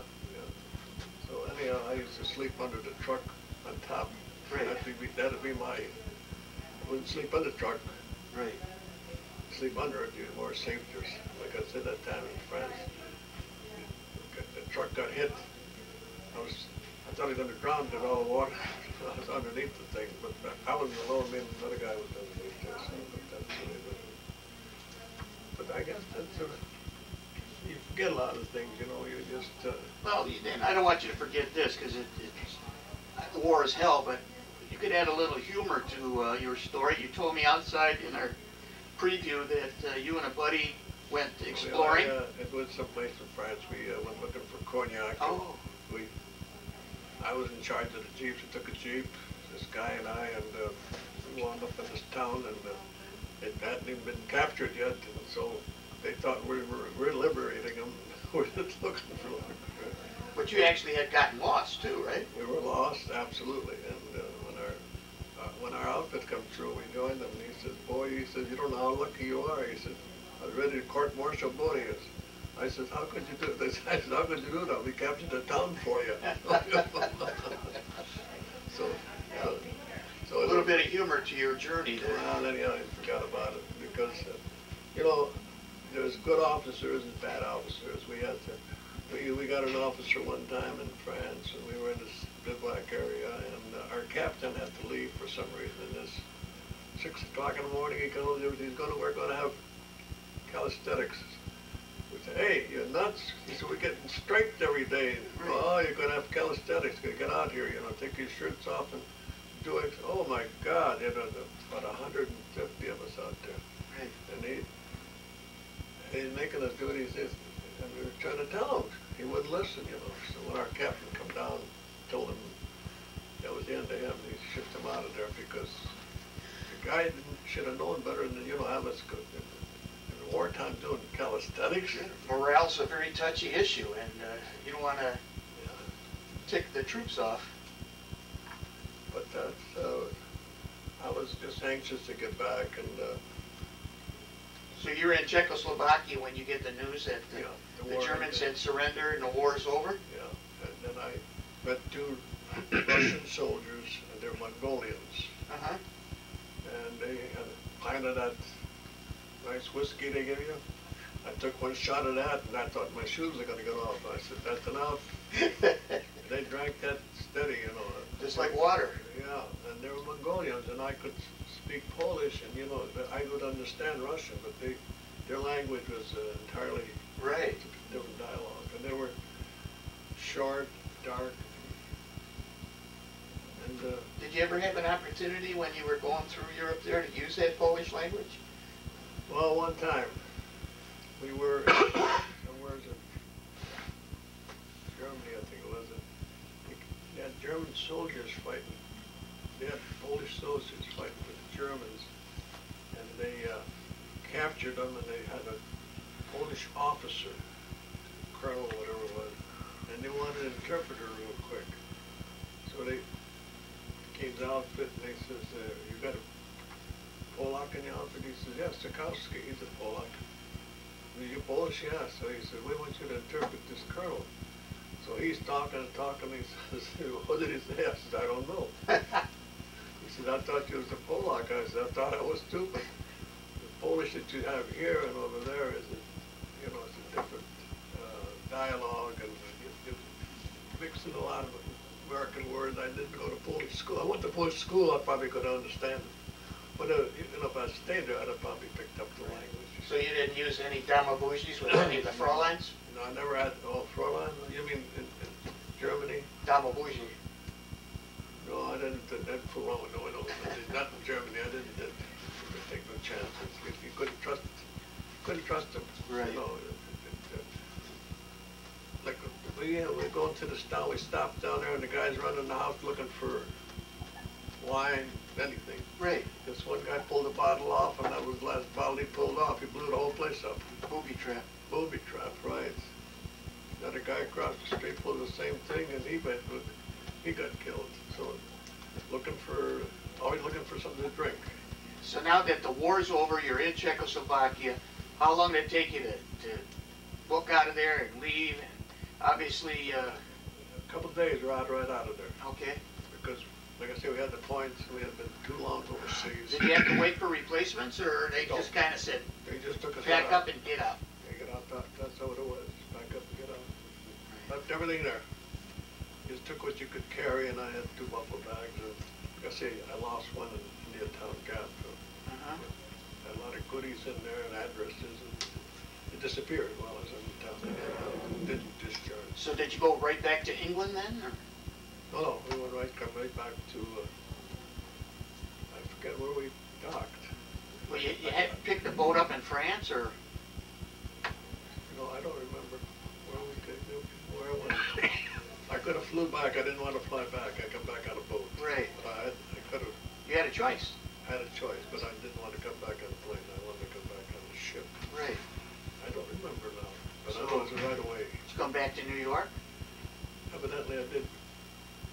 So anyhow, I used to sleep under the truck on top. Right. That'd be my, I wouldn't sleep in the truck. Right. Sleep under it, you're more safe. Like I said that time in France, the truck got hit. I thought he was underground in all the water. I was underneath the thing, but I wasn't alone. Me and another guy was underneath there. So, but I guess that's you forget a lot of things, you know. You just Well, and I don't want you to forget this, because war is hell, but you could add a little humor to your story. You told me outside in our preview that you and a buddy went exploring. It was someplace in France. We went looking for cognac. Oh. I was in charge of the jeeps. We took a jeep, this guy and I, and we wound up in this town, and it hadn't even been captured yet, and so they thought we were liberating them. We're just looking for them. But you actually had gotten lost too, right? We were lost, absolutely. And when our outfit come through, we joined them. And he says, "Boy," he says, "you don't know how lucky you are." He said, "I was ready to court-martial Bonius." I said, "How could you do it?" They said, "I said, how could you do that? We captured the town for you." So A little bit of humor to your journey there. well, anyhow, I forgot about it because, you know, there's good officers and bad officers. We got an officer one time in France, and we were in this bivouac area, and our captain had to leave for some reason. And this 6 o'clock in the morning, we're going to have calisthenics. We said, "Hey, you're nuts." He said, "We're getting striped every day." Right. "Oh, you're going to have calisthenics. Get out here, you know, take your shirts off and do it." Oh my God, you know, about 150 of us out there. Right. And he's making us do these things, and we were trying to tell him. He wouldn't listen, you know. So when our captain come down, told him that was the end of him, he shipped him out of there because the guy should have known better than, you know, have us go in wartime doing calisthenics. Morale's a very touchy issue, and you don't want to tick the troops off. But that's, I was just anxious to get back, and So you're in Czechoslovakia when you get the news that yeah, the war Germans ended. had surrendered and the war's over? Yeah, and then I met two Russian soldiers, and they're Mongolians, Uh-huh. and they had a pint of that nice whiskey they give you. I took one shot of that, and I thought my shoes were going to get off. I said, that's enough. They drank that steady, you know. Just like water. Yeah, and they were Mongolians, and I could speak Polish, and you know, I could understand Russian, but their language was entirely Right. different dialogue, and they were short, dark, and Did you ever have an opportunity when you were going through Europe there to use that Polish language? well, one time we were somewhere in Germany, I think it was. They had German soldiers fighting. They had Polish soldiers fighting with the Germans, and they captured them, and they had a Polish officer, colonel, whatever it was, and they wanted an interpreter real quick. So they came to the outfit, and they says, you got a Polak in the outfit? He says, yes, Sakowsky, he's a Polak. Are you Polish? Yeah. So he said, we want you to interpret this colonel. So he's talking and talking, he says, what did he say? I said, I don't know. He said, I thought you was a Polak. I said, I thought I was too, but the Polish that you have here and over there is, you know, it's a different dialogue, and you're mixing a lot of American words. I didn't go to Polish school. I went to Polish school, I probably could understand it. But you know, if I stayed there, I'd have probably picked up the language. So you didn't use any damabuzis with any of the Fräuleins? No, I never had, Fräulein, you mean in Germany? Damabuzi. No, I didn't, no, not in Germany, I didn't take no chances. You couldn't trust them. Right. You know, like, we're going to the town, we stopped down there, and the guy's running the house looking for wine, anything. Right. This one guy pulled a bottle off, and that was the last bottle he pulled off. He blew the whole place up. Booby trap. Booby trap, right. Another guy across the street pulled the same thing, and he got killed. So, always looking for something to drink. So now that the war's over, you're in Czechoslovakia, how long did it take you to book out of there and leave? And obviously, A couple of days, right out of there. okay. Because, like I said, we had the points, we had been too long overseas. Did you have to wait for replacements, or they No. just kind of said, They just took us pack out. up and get out? They get out, that's how it was. Back up and get out. Left everything there. Just took what you could carry, and I had 2 buffalo bags. And like I say, I lost one in Indian Town Gap. So Uh-huh. had a lot of goodies in there and addresses, and it disappeared while I was in town. And didn't discharge. So did you go right back to England then? Or? No, we went come right back to, I forget where we docked. Well, you had picked the boat up in France, or? No, I don't remember where I went. I could have flew back. I didn't want to fly back. I come back on a boat. Right. But I could have You had a choice. had a choice, but I didn't want to come back on a plane. I wanted to come back on a ship. Right. I don't remember now, but I So- know it was right away. Did you come back to New York? Evidently, I did.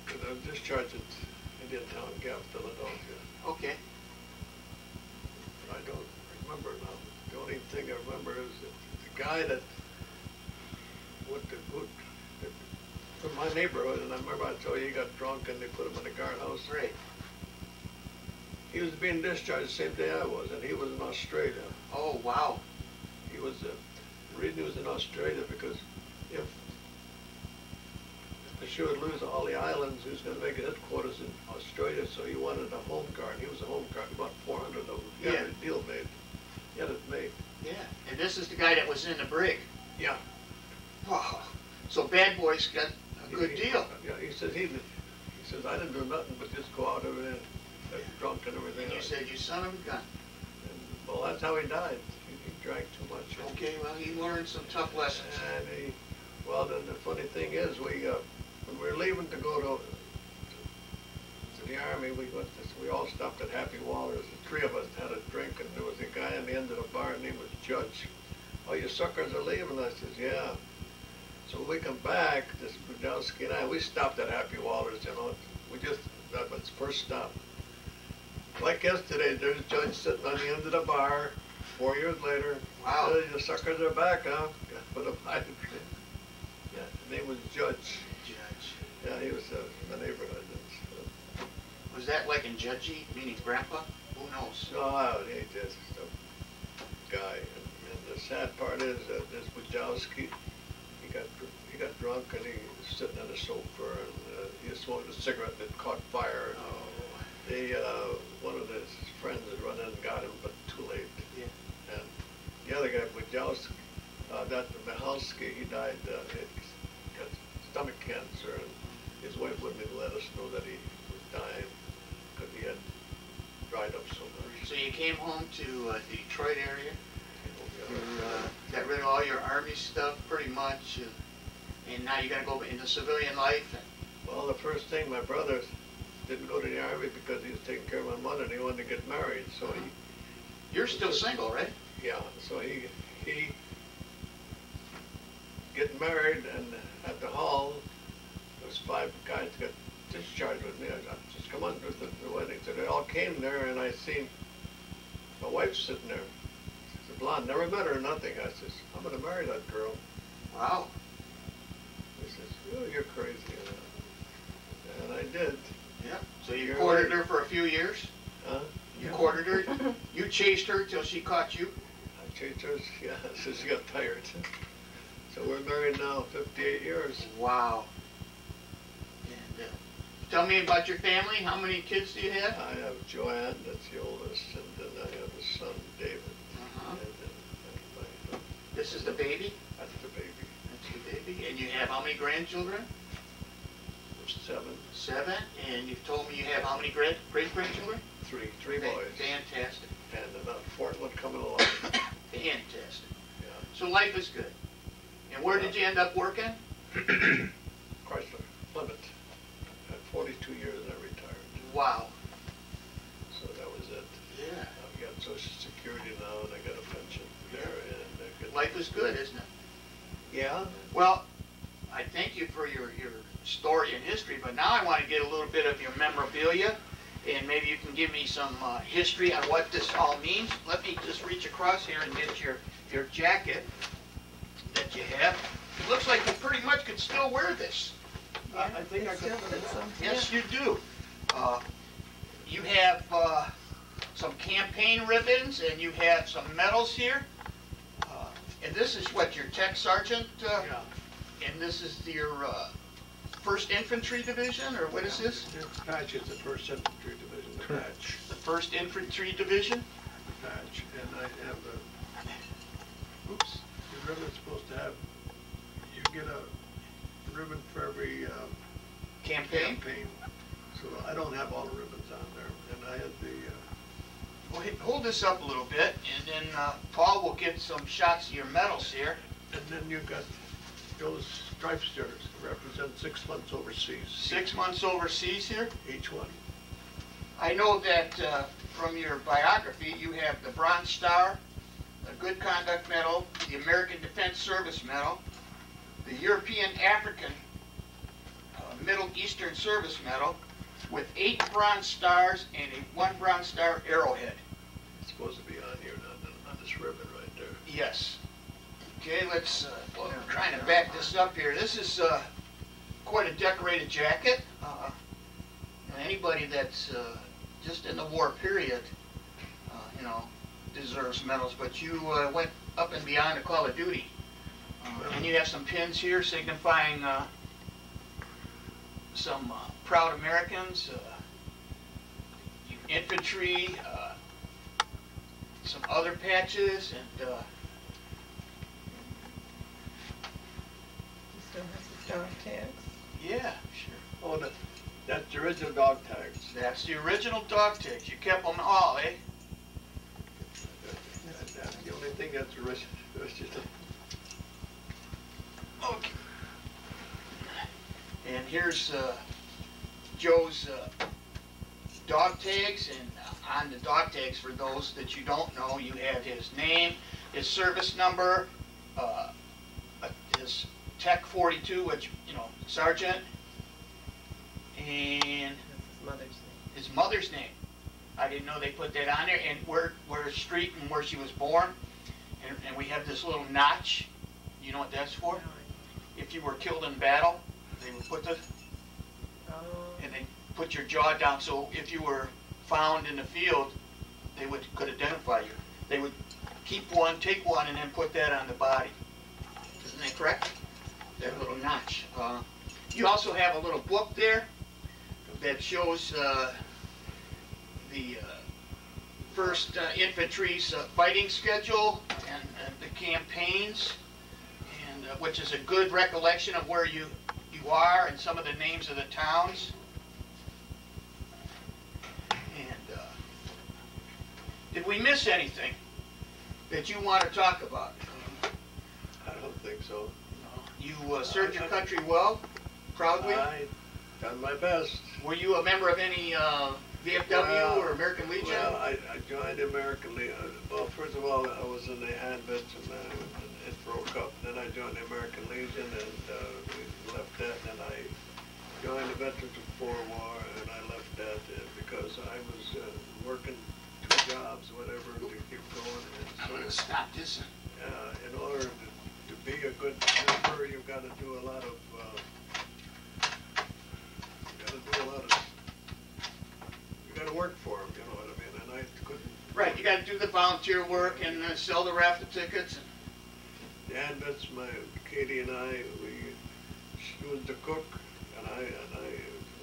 Because I was discharged at Indian Town Gap, Philadelphia. Okay. But I don't remember now. The only thing I remember is that the guy that from my neighborhood, and I remember I told you he got drunk and they put him in the guardhouse. Right. He was being discharged the same day I was, and he was in Australia. Oh, wow. He was, the reason he was in Australia because if the show would lose all the islands, he was going to make a headquarters in Australia, so he wanted a home guard. He was a home guard, about 400 of them. He had a deal made. He had it made. Yeah. And this is the guy that was in the brig. Yeah. Wow. So Bad Boys got a good deal. Yeah, he says I didn't do nothing but just go out over there and get drunk and everything. And you said, you son of a gun. And, well, that's how he died. He drank too much. Okay, well, he learned some tough lessons. And then the funny thing is, when we were leaving to go to the army, we all stopped at Happy Waller's. The 3 of us had a drink, and there was a guy on the end of the bar, and he was Judge. Oh, you suckers are leaving? I says, yeah. So when we come back, this Budowski and I, we stopped at Happy Walters, you know. That was the first stop. Like yesterday, there's a judge sitting on the end of the bar, 4 years later. Wow. The suckers are back, huh? Put them high. Yeah, his name was Judge. Judge. Yeah, he was in the neighborhood. Was that like in Judgy, meaning grandpa? Who knows? No, he just a guy. And the sad part is that this Budowski, he got drunk and he was sitting on the sofa and he smoked a cigarette that caught fire. Oh. One of his friends had run in and got him, but too late. Yeah. And the other guy, Budowski, that Mihalski, he died. He got stomach cancer, and his wife wouldn't even let us know that he was dying because he had dried up so much. So you came home to the Detroit area, got rid of all your Army stuff pretty much, and now you're going to go into civilian life. Well, the first thing, my brother didn't go to the Army because he was taking care of my mother and he wanted to get married. So You're still single, right? Yeah, so he getting married, and at the hall, there was 5 guys got discharged with me. I got, just come on with the wedding. So they all came there, and I seen my wife sitting there. She's a blonde, never met her or nothing. I says, I'm going to marry that girl. Wow. He says, oh, you're crazy. And I did. Yeah. So you courted her for a few years? Huh? You courted her? You chased her till she caught you? I chased her, yeah, so she got tired. So we're married now 58 years. Wow. And tell me about your family. How many kids do you have? I have Joanne, that's the oldest, and then I have a son, David. Uh-huh. And then This is the baby? that's the baby. That's the baby. And you have how many grandchildren? 7. 7. And you've told me you have how many great-grandchildren? 3 boys. Fantastic. And another 4th one coming along. Fantastic. Yeah. So life is good. And where did you end up working? Chrysler, Plymouth. At 42 years and I retired. Wow. So that was it. Yeah. I've got Social Security now and I got a pension there. And Life is good, isn't it? Yeah. Well, I thank you for your story and history, but now I want to get a little bit of your memorabilia, and maybe you can give me some history on what this all means. Let me just reach across here and get your jacket that you have. It looks like you pretty much could still wear this. Yeah, I think I could. Yes, you do. You have some campaign ribbons, and you have some medals here. And this is what, your tech sergeant? Yeah. And this is your 1st Infantry Division, or what is this? The patch is the 1st Infantry Division, the patch. The 1st Infantry Division? The patch. And I have the ribbon's supposed to have, you get a ribbon for every Campaign? So I don't have all the ribbons on there. And I had the... Well, hold this up a little bit, and then Paul will get some shots of your medals here. and then you got those stripe stickers represent 6 months overseas. 6 months overseas here? Each one. I know that from your biography, you have the Bronze Star, the Good Conduct Medal, the American Defense Service Medal, the European African Middle Eastern Service Medal, with 8 Bronze Stars and a 1 Bronze Star arrowhead. It's supposed to be on here, on this ribbon right there. Yes. Okay, let's, well, I'm trying to back this up here. This is quite a decorated jacket. Anybody that's just in the war period, you know, deserves medals, but you went up and beyond the call of duty. And you have some pins here signifying some proud Americans, infantry, some other patches, and Still has the dog tags. yeah, sure. Oh, that's the original dog tags. That's the original dog tags. You kept them all, eh? That's the only thing that's original. Okay. And here's Joe's dog tags, and on the dog tags, for those that you don't know, you have his name, his service number, his Tech 42, which, you know, sergeant, and That's his mother's name. his mother's name. I didn't know they put that on there, and where street and where she was born, and we have this little notch. You know what that's for? If you were killed in battle, they would put the, and they put your jaw down, so if you were found in the field, they could identify you. They would keep one, take one, and then put that on the body. Isn't that correct? That little notch. You also have a little book there that shows the first infantry's fighting schedule and the campaigns, and which is a good recollection of where you are and some of the names of the towns. And did we miss anything that you want to talk about? I don't think so. You served your country well, proudly? I done my best. Were you a member of any VFW or American Legion? Well, I joined American Legion. Well, first of all, I was in the Handbits and it broke up. Then I joined the American Legion and we left that. And then I joined the Veterans of War, and I left that because I was working 2 jobs, whatever, to keep going. And I'm going to stop this. in order to be a good member, you've got to do a lot of you got to work for them, you know what I mean? And I couldn't. Right, you got to do the volunteer work and sell the raffle tickets. The Handbits, Katie and I, she was the cook, and I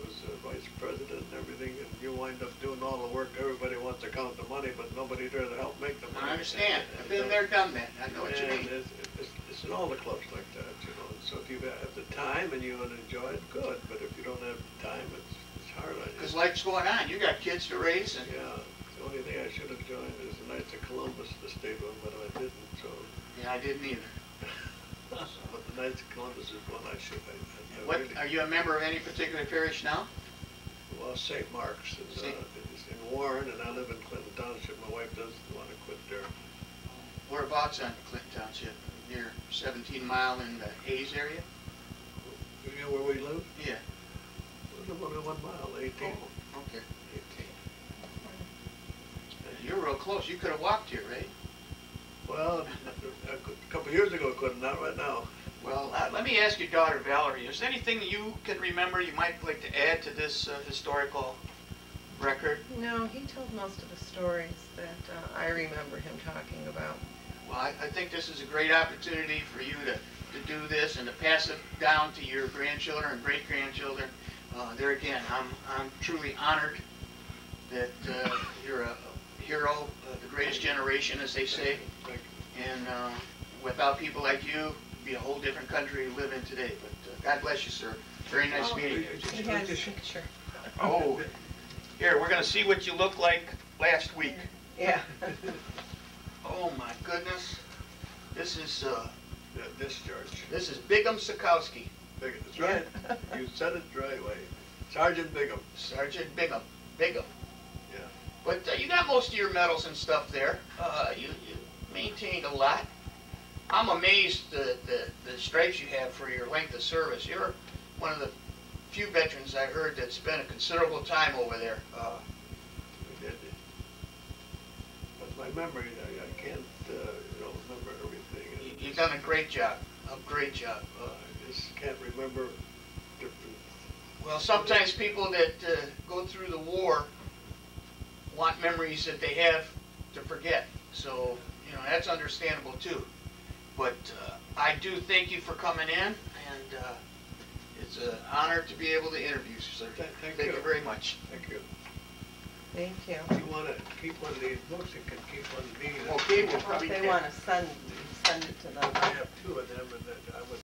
was the vice president and everything. And you wind up doing all the work. Everybody wants to count the money, but nobody there to help make the money. I understand. I've been there, done that. I know what you mean. It's in all the clubs like that, you know. So if you have the time and you want to enjoy it, good. But if you don't have the time, it's hard on you. Because life's going on. You got kids to raise. And Yeah. The only thing I should have joined is the Knights of Columbus, the state one, but I didn't. So. yeah, I didn't either. But the Knights of Columbus is one I should. What, are you a member of any particular parish now? Well, St. Mark's is in Warren, and I live in Clinton Township. My wife doesn't want to quit there. Whereabouts on Clinton Township? Near 17 Mile in the Hayes area? You know where we live? Yeah. We live only 1 mile, 18. Oh, okay. You're real close. You could have walked here, right? Well, a couple years ago, I couldn't. Not right now. Well, let me ask your daughter, Valerie, is there anything that you can remember you might like to add to this historical record? No, he told most of the stories that I remember him talking about. Well, I think this is a great opportunity for you to do this and to pass it down to your grandchildren and great-grandchildren. There again, I'm truly honored that you're a hero, the greatest generation, as they say. Thank you. And without people like you, it'd be a whole different country we live in today. But God bless you, sir. Very nice meeting you. He has a picture. Oh, here, we're going to see what you looked like last week. Yeah. Oh my goodness. This is Discharge. this is Bigham Sakowsky. Bigham. That's right. You said it the right way. Sergeant Bigham. Sergeant Bigham. Bigham. Yeah. But you got most of your medals and stuff there. You maintained a lot. I'm amazed the stripes you have for your length of service. You're one of the few veterans I heard that spent a considerable time over there. We did. But my memory, I can't, remember everything. You've done a great job. A great job. I just can't remember different. Well, sometimes people that go through the war want memories that they have to forget. So, that's understandable too. But I do thank you for coming in, and it's an honor to be able to interview you, sir. Thank you very much. Thank you. Thank you. If you want to keep one of these books, you can keep one of these. Okay, we'll If probably they want to send it to them. I have 2 of them, and I would